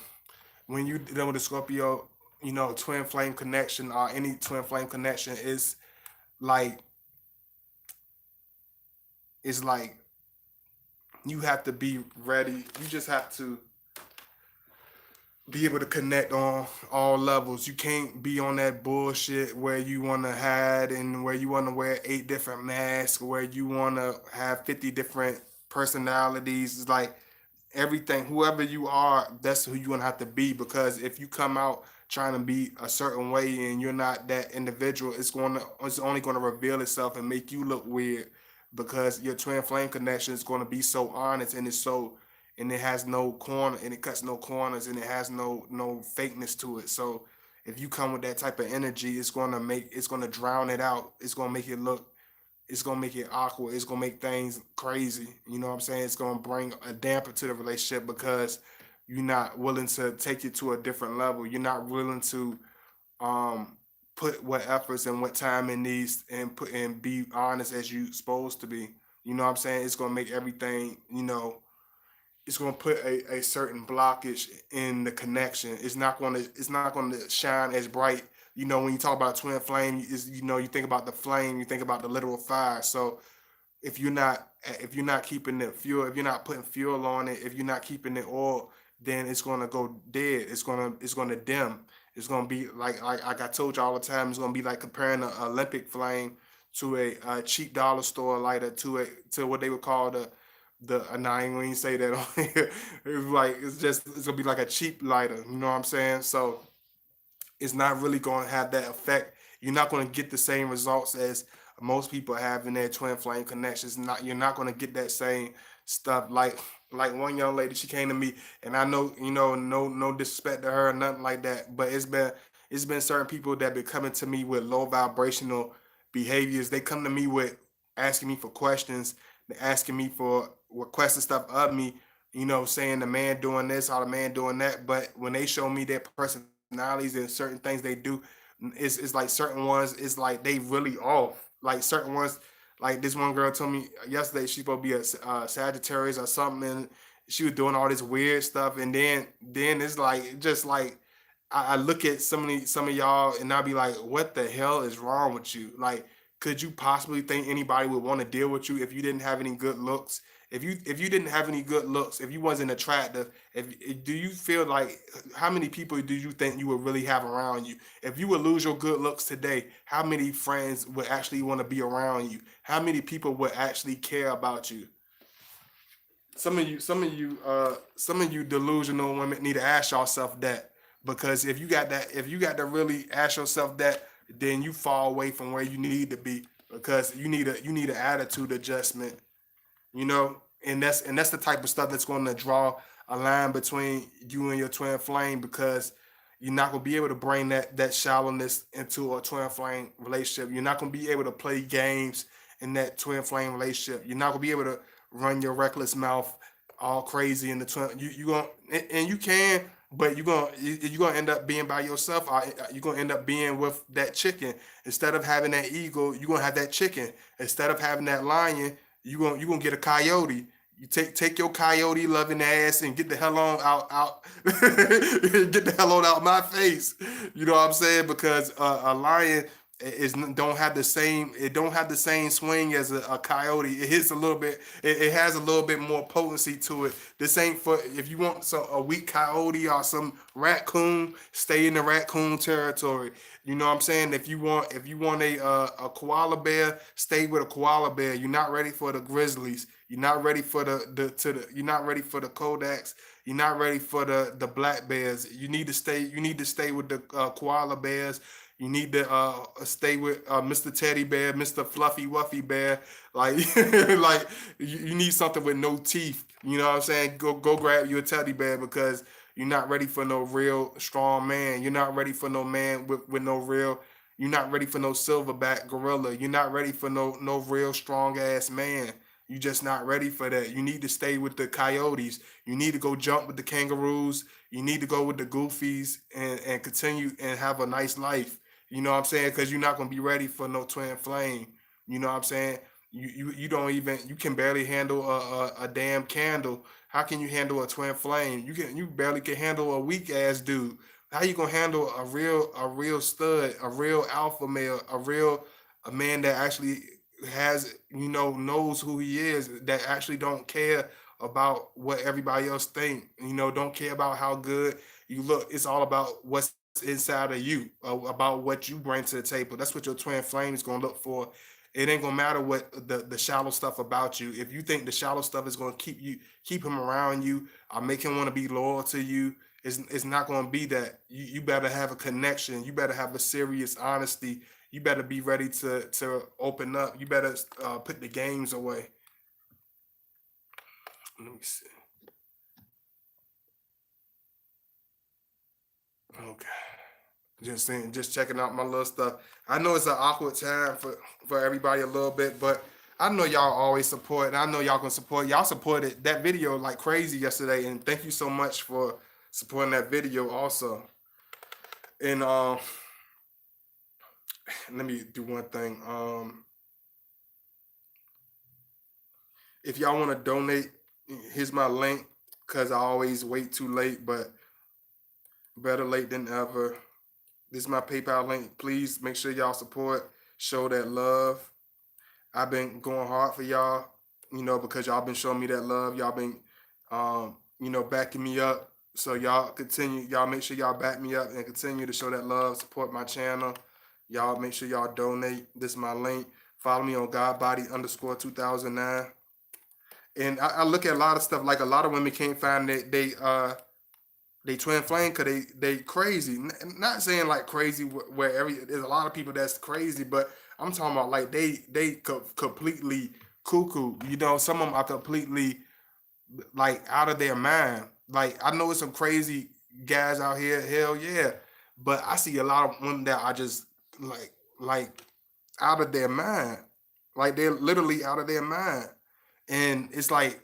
when you deal with the Scorpio, twin flame connection or any twin flame connection is like it's like you have to be ready. You just have to be able to connect on all levels. You can't be on that bullshit where you want to hide and where you want to wear 8 different masks, where you want to have 50 different personalities. It's like everything, whoever you are, that's who you're gonna have to be. Because if you come out trying to be a certain way and you're not that individual, it's only gonna reveal itself and make you look weird. Because your twin flame connection is gonna be so honest and it has no corner and it cuts no corners and it has no fakeness to it. So if you come with that type of energy, it's gonna drown it out. It's gonna make it awkward. It's gonna make things crazy. You know what I'm saying? It's gonna bring a damper to the relationship because you're not willing to take it to a different level. You're not willing to um put what efforts and what time it needs and put and be honest as you supposed to be. You know what I'm saying? It's gonna make everything, it's gonna put a certain blockage in the connection. It's not gonna shine as bright. When you talk about twin flame, you think about the flame, you think about the literal fire. So if you're not keeping it fuel, if you're not putting fuel on it, if you're not keeping it oil, then it's gonna go dead. It's gonna dim. It's gonna be like I told you all the time. It's gonna be like comparing an Olympic flame to a cheap dollar store lighter to what they would call the and I ain't gonna say that on here. It's gonna be like a cheap lighter. You know what I'm saying? So it's not really going to have that effect. You're not going to get the same results as most people have in their twin flame connections. You're not going to get that same stuff. Like one young lady, she came to me, and I know no disrespect to her or nothing like that, but it's been certain people that been coming to me with low vibrational behaviors. They come to me with asking me for questions, asking me for requesting stuff of me, saying the man doing this or the man doing that. But when they show me their personalities and certain things they do, it's like certain ones, it's like they really off. Like certain ones, like this one girl told me yesterday she's supposed to be a Sagittarius or something, and she was doing all this weird stuff, and then it's like just like I look at some of y'all and I be like, what the hell is wrong with you? Like, could you possibly think anybody would want to deal with you if you didn't have any good looks? If you didn't have any good looks, if you wasn't attractive, do you feel like how many people do you think you would really have around you? If you would lose your good looks today, how many friends would actually want to be around you? How many people would actually care about you? Some of you delusional women need to ask yourself that, because if you got to really ask yourself that, then you fall away from where you need to be, because you need an attitude adjustment, and that's the type of stuff that's going to draw a line between you and your twin flame, because you're not going to be able to bring that shallowness into a twin flame relationship. You're not going to be able to play games in that twin flame relationship. You're not going to be able to run your reckless mouth all crazy in the twin. You going and you can, but you're gonna end up being by yourself. Or you're gonna end up being with that chicken. Instead of having that eagle, you're gonna have that chicken. Instead of having that lion, you gonna get a coyote. You take your coyote loving ass and get the hell on out get the hell on out my face. You know what I'm saying? Because a lion is don't have the same swing as a coyote. It hits a little bit. It has a little bit more potency to it. This ain't for if you want a weak coyote or some raccoon. Stay in the raccoon territory. You know what I'm saying? If you want a koala bear, stay with a koala bear. You're not ready for the grizzlies. You're not ready for you're not ready for the Kodaks. You're not ready for the black bears. You need to stay with the koala bears. You need to stay with Mr. Teddy Bear, Mr. Fluffy Wuffy Bear. Like, like you need something with no teeth. You know what I'm saying? Go grab you a teddy bear, because you're not ready for no real strong man. You're not ready for no man with no real, You're not ready for no silverback gorilla. You're not ready for no real strong ass man. You just not ready for that. You need to stay with the coyotes. You need to go jump with the kangaroos. You need to go with the goofies and continue and have a nice life. You know what I'm saying? Because you're not gonna be ready for no twin flame. You know what I'm saying? You don't even you can barely handle a damn candle. How can you handle a twin flame? You barely can handle a weak ass dude. How you gonna handle a real stud, a real alpha male, a man that actually has knows who he is, that actually don't care about what everybody else think. Don't care about how good you look. It's all about what's inside of you, about what you bring to the table. That's what your twin flame is gonna look for. It ain't gonna matter what the shallow stuff about you. If you think the shallow stuff is gonna keep him around you, or make him want to be loyal to you, it's not gonna be that. You better have a connection. You better have a serious honesty. You better be ready to open up. You better put the games away. Let me see. Okay. Just saying, just checking out my little stuff. I know it's an awkward time for everybody a little bit, but I know y'all always support, and I know y'all can support. Y'all supported that video like crazy yesterday, and thank you so much for supporting that video also. And let me do one thing. If y'all want to donate, here's my link. Cause I always wait too late, but better late than ever. This is my PayPal link. Please make sure y'all support, show that love. I've been going hard for y'all, because y'all been showing me that love. Y'all been, backing me up. So y'all continue. Y'all make sure y'all back me up and continue to show that love. Support my channel. Y'all make sure y'all donate. This is my link. Follow me on Godbody_2009. And I look at a lot of stuff, like a lot of women can't find they twin flame because they crazy. Not saying like crazy where there's a lot of people that's crazy, but I'm talking about like they completely cuckoo. Some of them are completely like out of their mind. Like I know it's some crazy guys out here, hell yeah, but I see a lot of women that are just like out of their mind. Like they're literally out of their mind, and it's like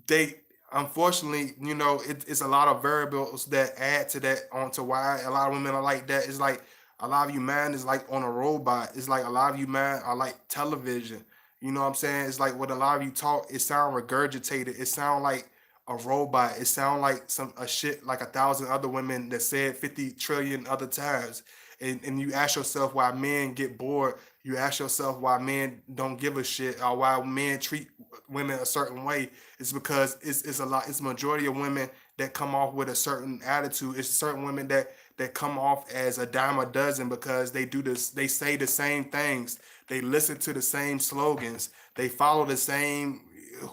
they unfortunately, it's a lot of variables that add to that onto why a lot of women are like that. It's like a lot of you man is like on a robot. It's like a lot of you man are like television. You know what I'm saying? It's like what a lot of you talk, it sound regurgitated. It sound like a robot. It sound like some a shit like 1,000 other women that said 50 trillion other times. And you ask yourself why men get bored. You ask yourself why men don't give a shit, or why men treat women a certain way. It's because it's a lot. It's majority of women that come off with a certain attitude. It's certain women that come off as a dime a dozen because they do this. They say the same things. They listen to the same slogans. They follow the same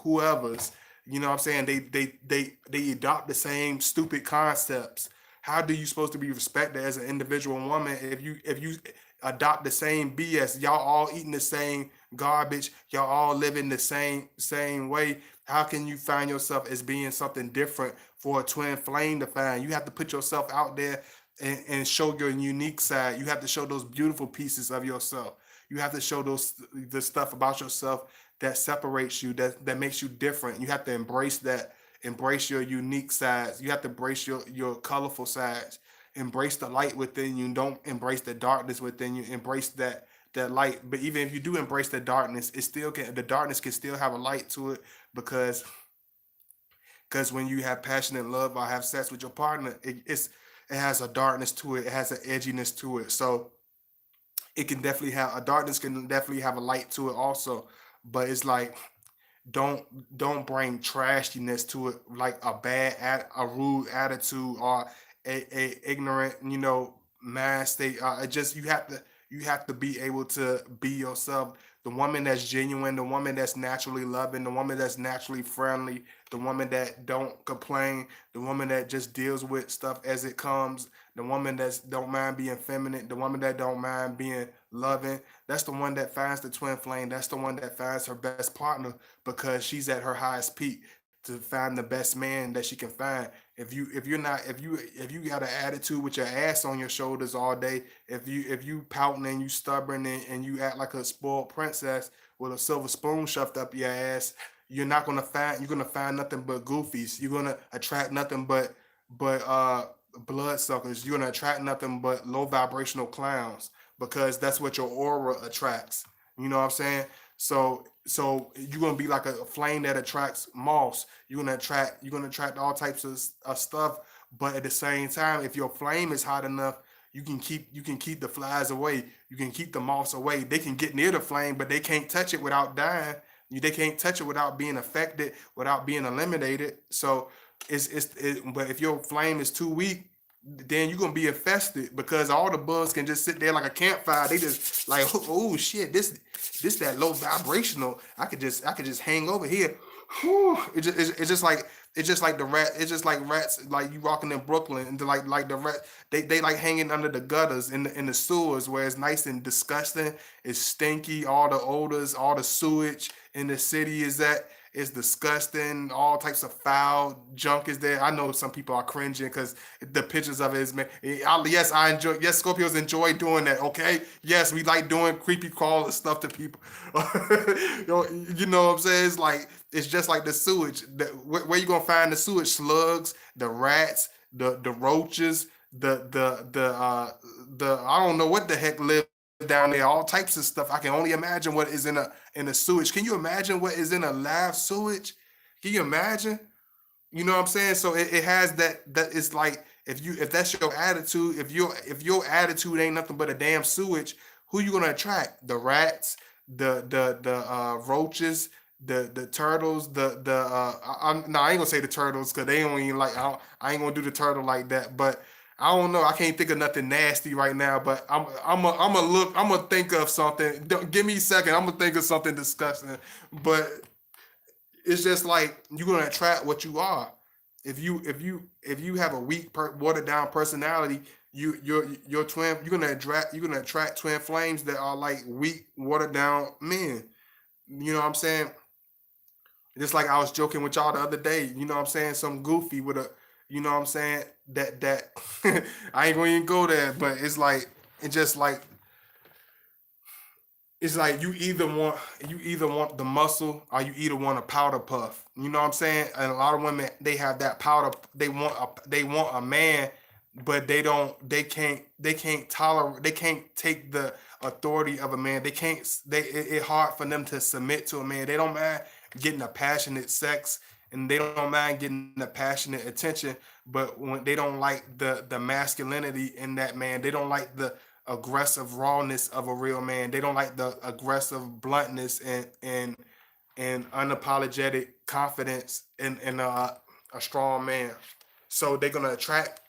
whoever's. You know what I'm saying? They adopt the same stupid concepts. How do you supposed to be respected as an individual woman if you adopt the same BS? Y'all all eating the same garbage. Y'all all living the same way. How can you find yourself as being something different for a twin flame to find? You have to put yourself out there and show your unique side. You have to show those beautiful pieces of yourself. You have to show the stuff about yourself that separates you, that makes you different. You have to embrace that. Embrace your unique sides. You have to embrace your colorful sides. Embrace the light within you. Don't embrace the darkness within you. Embrace that light. But even if you do embrace the darkness, the darkness can still have a light to it, because when you have passionate love or have sex with your partner, it has a darkness to it. It has an edginess to it. So it can definitely have a darkness, can definitely have a light to it also. But it's like, don't bring trashiness to it, like a rude attitude, or a ignorant mind state. It just you have to be able to be yourself. The woman that's genuine, the woman that's naturally loving, the woman that's naturally friendly, the woman that don't complain, the woman that just deals with stuff as it comes, the woman that don't mind being feminine, the woman that don't mind being loving. That's the one that finds the twin flame. That's the one that finds her best partner, because she's at her highest peak to find the best man that she can find. If you got an attitude with your ass on your shoulders all day, if you pouting and you stubborn and you act like a spoiled princess with a silver spoon shoved up your ass, you're gonna find nothing but goofies. You're gonna attract nothing but bloodsuckers. You're gonna attract nothing but low vibrational clowns because that's what your aura attracts. You know what I'm saying? So you're gonna be like a flame that attracts moss. You're gonna attract all types of stuff. But at the same time, if your flame is hot enough, you can keep the flies away. You can keep the moths away. They can get near the flame, but they can't touch it without dying. They can't touch it without being affected, without being eliminated. So but if your flame is too weak, then you're gonna be infested because all the bugs can just sit there like a campfire. They just like, oh shit, this that low vibrational. I could just hang over here. Whew. It's just like the rat. It's just like rats. Like you walking in Brooklyn and like the rat. They like hanging under the gutters in the sewers where it's nice and disgusting. It's stinky. All the odors, all the sewage in the city is disgusting. All types of foul junk is there. I know some people are cringing because the pictures of it is man. Yes, I enjoy. Yes, Scorpios enjoy doing that. Okay. Yes, we like doing creepy crawl and stuff to people. You know what I'm saying? It's just like the sewage. Where you gonna find the sewage? Slugs, the rats, the roaches, the I don't know what the heck live down there. All types of stuff. I can only imagine what is in a sewage. Can you imagine what is in a live sewage? Can you imagine? You know what I'm saying? So it has that it's like if that's your attitude, if your attitude ain't nothing but a damn sewage, who you gonna attract? The rats, the roaches, the turtles, no, I ain't gonna say the turtles because they don't even like I ain't gonna do the turtle like that, but I don't know. I can't think of nothing nasty right now, but I'm gonna think of something. Don't, give me a second. I'm gonna think of something disgusting, but it's just like you're gonna attract what you are. If you have a weak watered down personality, your twin you're gonna attract twin flames that are like weak watered down men. You know what I'm saying? Just like I was joking with y'all the other day. You know what I'm saying? Some goofy with a you know what I'm saying that I ain't gonna even go there, but it's just like it's like you either want the muscle or you either want a powder puff. You know what I'm saying? And a lot of women they have that powder. They want a man, but they can't tolerate. They can't take the authority of a man. They can't. It hard for them to submit to a man. They don't mind getting a passionate sex, and they don't mind getting a passionate attention. But when they don't like the masculinity in that man, they don't like the aggressive rawness of a real man. They don't like the aggressive bluntness and unapologetic confidence in a strong man. So they're gonna attract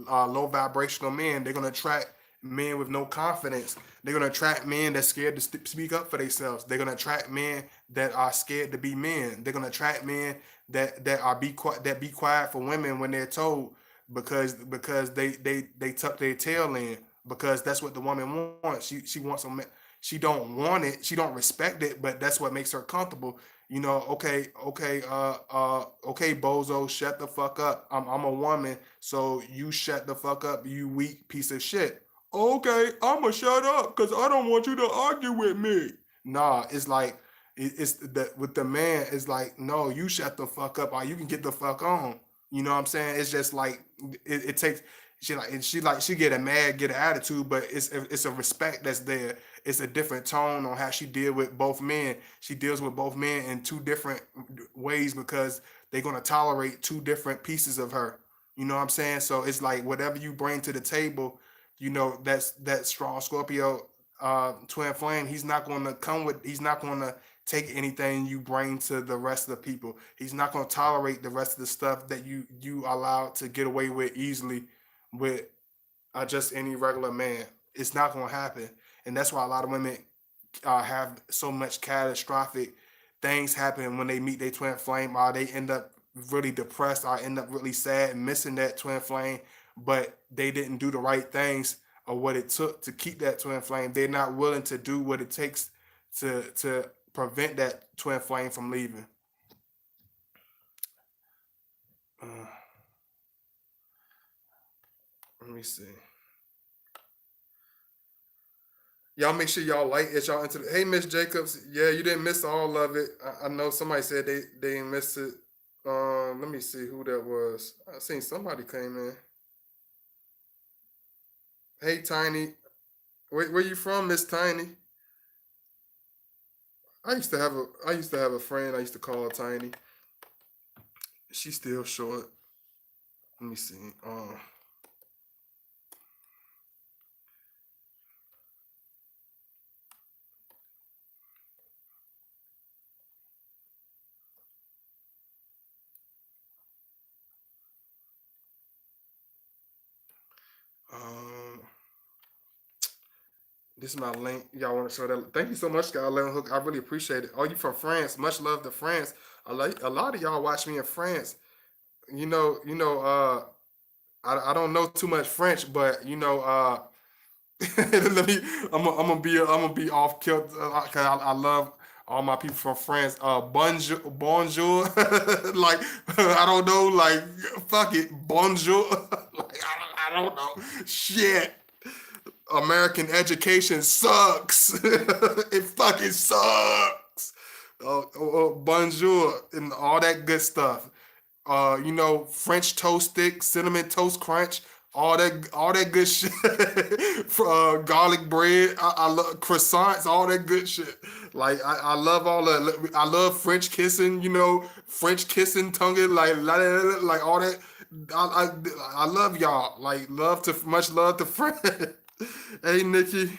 low vibrational men. They're gonna attract men with no confidence. They're gonna attract men that's scared to speak up for themselves. They're gonna attract men that are scared to be men. They're gonna attract men that be quiet for women when they're told because they tuck their tail in because that's what the woman wants. She wants a man. She don't want it. She don't respect it, but that's what makes her comfortable. Okay, bozo, shut the fuck up. I'm a woman, so you shut the fuck up, you weak piece of shit. Okay, I'ma shut up because I don't want you to argue with me. Nah, it's like it's the with the man. It's like no, you shut the fuck up, or you can get the fuck on. You know what I'm saying? It's just like it takes. She get a mad, get an attitude, but it's a respect that's there. It's a different tone on how she deal with both men. She deals with both men in two different ways because they're gonna tolerate two different pieces of her. You know what I'm saying? So it's like whatever you bring to the table, that's that strong Scorpio twin flame. He's not gonna come with. He's not gonna take anything you bring to the rest of the people. He's not gonna tolerate the rest of the stuff that you allow to get away with easily with just any regular man. It's not gonna happen, and that's why a lot of women have so much catastrophic things happen when they meet their twin flame, or they end up really depressed, or end up really sad and missing that twin flame, but they didn't do the right things or what it took to keep that twin flame. They're not willing to do what it takes to prevent that twin flame from leaving. Uh, Let me see. Y'all make sure y'all like it. Y'all into the. Hey, Miss Jacobs. Yeah, you didn't miss all of it. I know somebody said they didn't miss it. Let me see who that was. I seen somebody came in. Hey, Tiny. Where you from, Miss Tiny? I used to have a friend. I used to call her Tiny. She's still short. Let me see. Um, this is my link. Y'all want to show that? Thank you so much, Skyline Hook. I really appreciate it. Oh, you from France? Much love to France. A lot of y'all watch me in France. I don't know too much French, but let me. I'm gonna be off kilt because I love all my people from France. Bonjour, bonjour. Like I don't know. Like fuck it, bonjour. Like I don't know. Shit. American education sucks. It fucking sucks. Bonjour and all that good stuff. French toast stick, cinnamon toast crunch, all that good shit. Garlic bread, I love croissants, all that good shit. Like I love all that. I love French kissing, French kissing, tongue, like all that. I love y'all. Like much love to friends. Hey Nikki,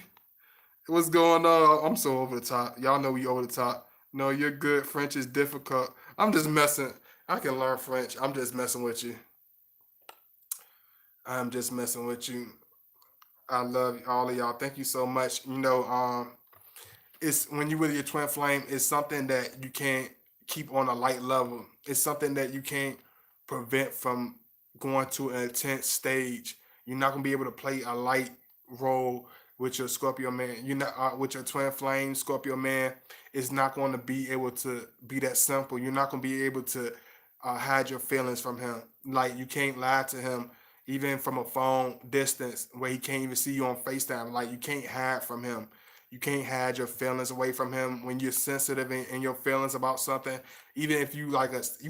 what's going on? I'm so over the top. Y'all know we over the top. No, you're good. French is difficult. I'm just messing. I can learn French. I'm just messing with you. I'm just messing with you. I love all of y'all. Thank you so much. It's when you with your twin flame, it's something that you can't keep on a light level. It's something that you can't prevent from going to an intense stage. You're not gonna be able to play a light role with your Scorpio man. You're not with your twin flame Scorpio man. It's not going to be able to be that simple. You're not gonna be able to hide your feelings from him. Like you can't lie to him even from a phone distance where he can't even see you on FaceTime. Like you can't hide from him. You can't hide your feelings away from him when you're sensitive in your feelings about something. Even if you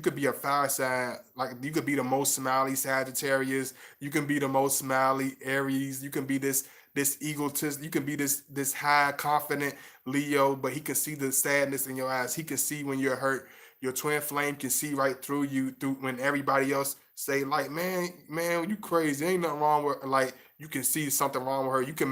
could be a fire sign, like you could be the most smiley Sagittarius. You can be the most smiley Aries. You can be this egotist. You can be this high confident Leo, but he can see the sadness in your eyes. He can see when you're hurt. Your twin flame can see right through you through when everybody else say like, man, you crazy. Ain't nothing wrong with like you can see something wrong with her. You can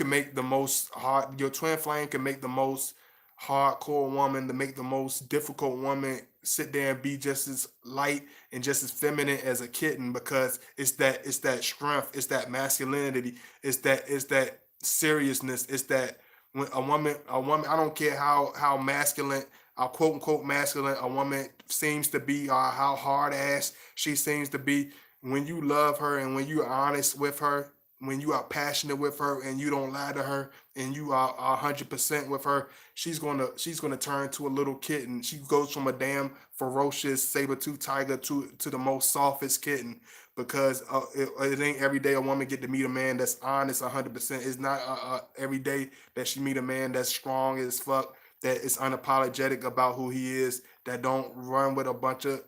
make the most hard your twin flame can make the most hardcore woman to make the most difficult woman sit there and be just as light and just as feminine as a kitten because it's that strength, it's that masculinity, it's that seriousness, it's that when a woman I don't care how masculine quote unquote masculine a woman seems to be or how hard ass she seems to be, when you love her and when you're honest with her, when you are passionate with her and you don't lie to her and you are 100% with her, she's gonna turn to a little kitten. She goes from a damn ferocious saber-tooth tiger to the most softest kitten because it ain't every day a woman get to meet a man that's honest 100%. It's not every day that she meet a man that's strong as fuck, that is unapologetic about who he is, that don't run with a bunch of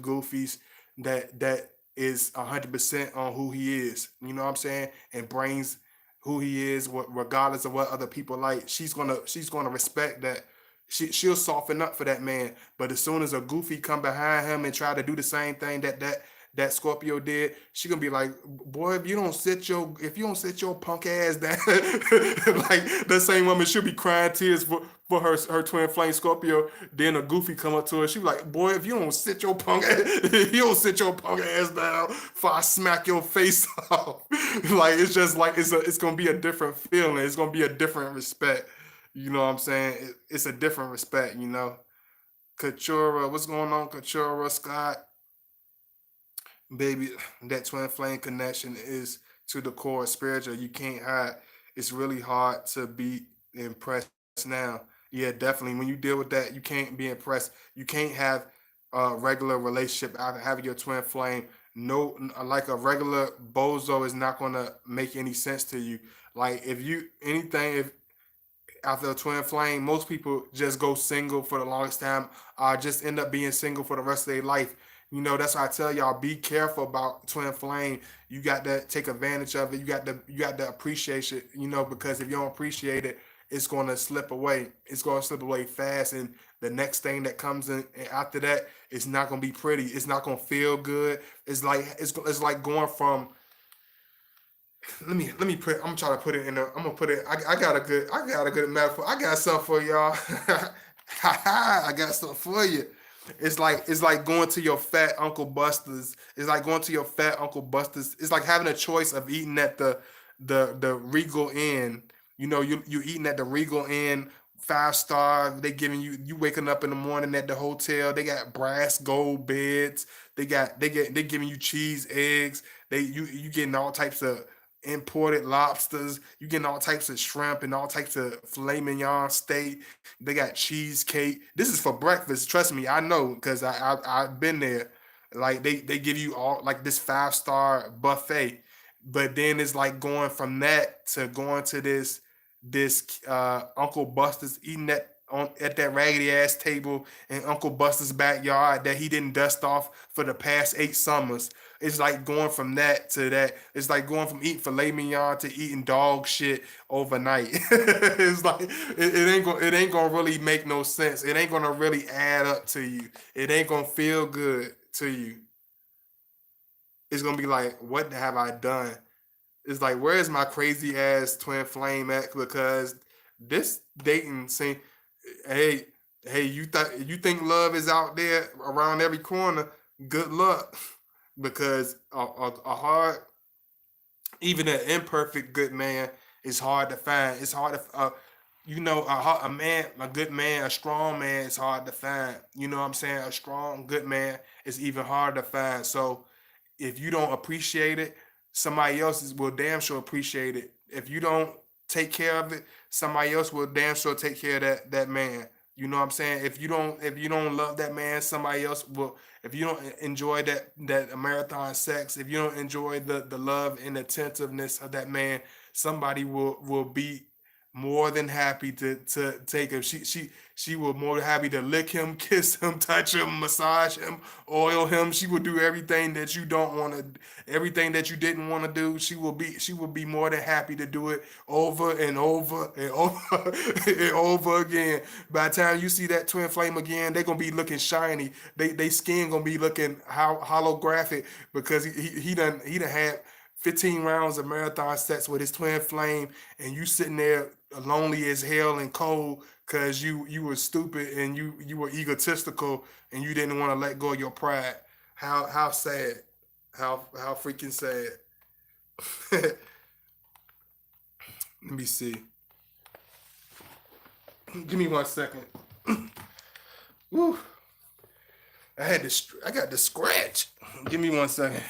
goofies, that is 100% on who he is. You know what I'm saying? And brings who he is, regardless of what other people like. She's gonna respect that. She'll soften up for that man. But as soon as a goofy come behind him and try to do the same thing that Scorpio did, she gonna be like, boy, if you don't sit your punk ass down, like the same woman should be crying tears for her twin flame Scorpio. Then a goofy come up to her, she be like, boy, if you don't sit your punk ass, if you don't sit your punk ass down, before I smack your face off. Like it's just like it's gonna be a different feeling. It's gonna be a different respect. You know what I'm saying? It's a different respect. Katura, what's going on, Katura Scott? Baby, that twin flame connection is to the core spiritual. You can't hide. It's really hard to be impressed now. Yeah, definitely. When you deal with that, you can't be impressed. You can't have a regular relationship after having your twin flame No, like a regular bozo is not gonna make any sense to you. Like if you anything, if after a twin flame, most people just go single for the longest time, just end up being single for the rest of their life. That's why I tell y'all be careful about twin flame. You got to take advantage of it. You got to appreciate it, because if you don't appreciate it, it's gonna slip away. It's gonna slip away fast, and the next thing that comes in after that, it's not gonna be pretty. It's not gonna feel good. It's like going from let me put I'm trying to put it in a I'm gonna put it I got a good metaphor. I got something for y'all. I got something for you. It's like going to your fat Uncle Buster's. It's like going to your fat Uncle Buster's. It's like having a choice of eating at the Regal Inn. You eating at the Regal Inn, 5 star. They giving you waking up in the morning at the hotel. They got brass gold beds. They giving you cheese, eggs. You getting all types of imported lobsters. You getting all types of shrimp and all types of filet mignon steak. They got cheesecake. This is for breakfast. Trust me, I know because I've been there. Like they give you all like this 5 star buffet, but then it's like going from that to going to this Uncle Buster's eating that on at that raggedy ass table in Uncle Buster's backyard that he didn't dust off for the past 8 summers. It's like going from that to that. It's like going from eating filet mignon to eating dog shit overnight. It's like it ain't gonna really make no sense. It ain't gonna really add up to you. It ain't gonna feel good to you. It's gonna be like, what have I done? It's like, where is my crazy ass twin flame at? Because this dating scene, hey, hey, you think love is out there around every corner? Good luck, because a hard, even an imperfect good man is hard to find. It's hard to, a man, a good man, a strong man is hard to find. You know what I'm saying? A strong, good man is even harder to find. So if you don't appreciate it, somebody else will damn sure appreciate it. If you don't take care of it, somebody else will damn sure take care of that man. You know what I'm saying? If you don't love that man, somebody else will. If you don't enjoy that marathon sex, if you don't enjoy the love and attentiveness of that man, somebody will be more than happy to take him. She will more than happy to lick him, kiss him, touch him, massage him, oil him. She will do everything that you don't want to, everything that you didn't want to do. She will be more than happy to do it over and over and over and over again. By the time you see that twin flame again, they're gonna be looking shiny. They skin gonna be looking holographic because he done had 15 rounds of marathon sets with his twin flame, and you sitting there lonely as hell and cold because you were stupid and you were egotistical and you didn't want to let go of your pride. How sad. How freaking sad. Let me see. Give me 1 second. Woo. I got the scratch. Give me 1 second.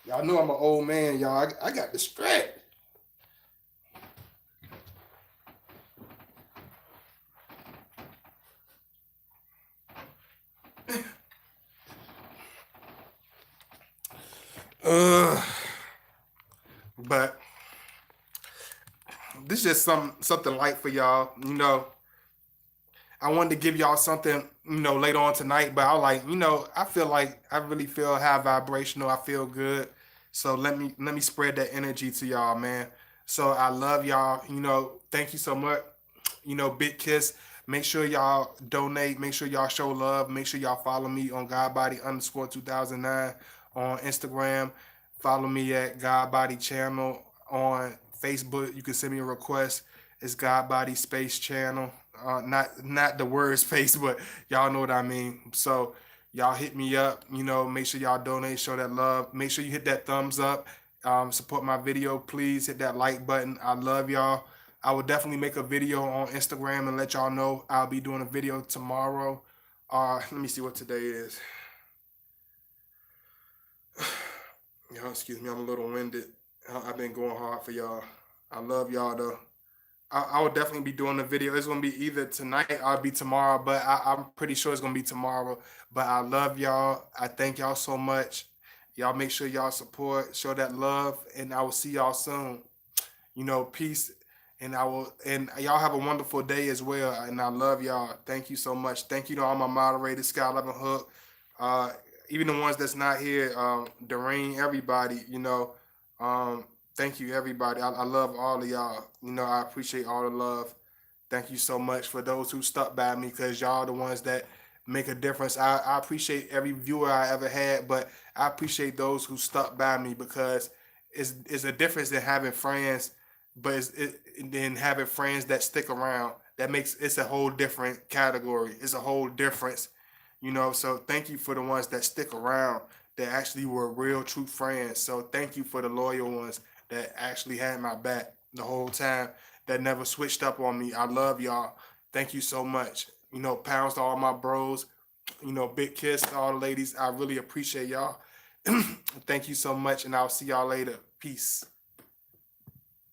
Y'all know I'm an old man, y'all. I got the scratch. Uh, but this is just something light for y'all. I wanted to give y'all something, later on tonight, but I was like, I feel like I really feel high vibrational. I feel good. So let me spread that energy to y'all, man. So I love y'all. Thank you so much. Big kiss. Make sure y'all donate. Make sure y'all show love. Make sure y'all follow me on Godbody underscore 2009 on Instagram. Follow me at Godbody channel on Facebook. You can send me a request. It's Godbody Space Channel. Not the word space, but y'all know what I mean. So y'all hit me up. Make sure y'all donate, show that love. Make sure you hit that thumbs up. Support my video, please. Hit that like button. I love y'all. I will definitely make a video on Instagram and let y'all know I'll be doing a video tomorrow. Let me see what today is. Y'all, excuse me, I'm a little winded. I've been going hard for y'all. I love y'all though. I will definitely be doing the video. It's gonna be either tonight or be tomorrow, but I'm pretty sure it's gonna be tomorrow. But I love y'all. I thank y'all so much. Y'all make sure y'all support, show that love, and I will see y'all soon. Peace. And y'all have a wonderful day as well. And I love y'all. Thank you so much. Thank you to all my moderators, Sky Loving Hook, uh, even the ones that's not here, Doreen, everybody. Um, thank you, everybody. I love all of y'all. I appreciate all the love. Thank you so much for those who stuck by me, because y'all the ones that make a difference. I appreciate every viewer I ever had, but I appreciate those who stuck by me, because it's a difference than having friends, but than having friends that stick around. It's a whole different category. It's a whole difference. So thank you for the ones that stick around, that actually were real true friends. So thank you for the loyal ones that actually had my back the whole time, that never switched up on me. I love y'all. Thank you so much. Pounds to all my bros. Big kiss to all the ladies. I really appreciate y'all. Thank you so much, and I'll see y'all later. Peace.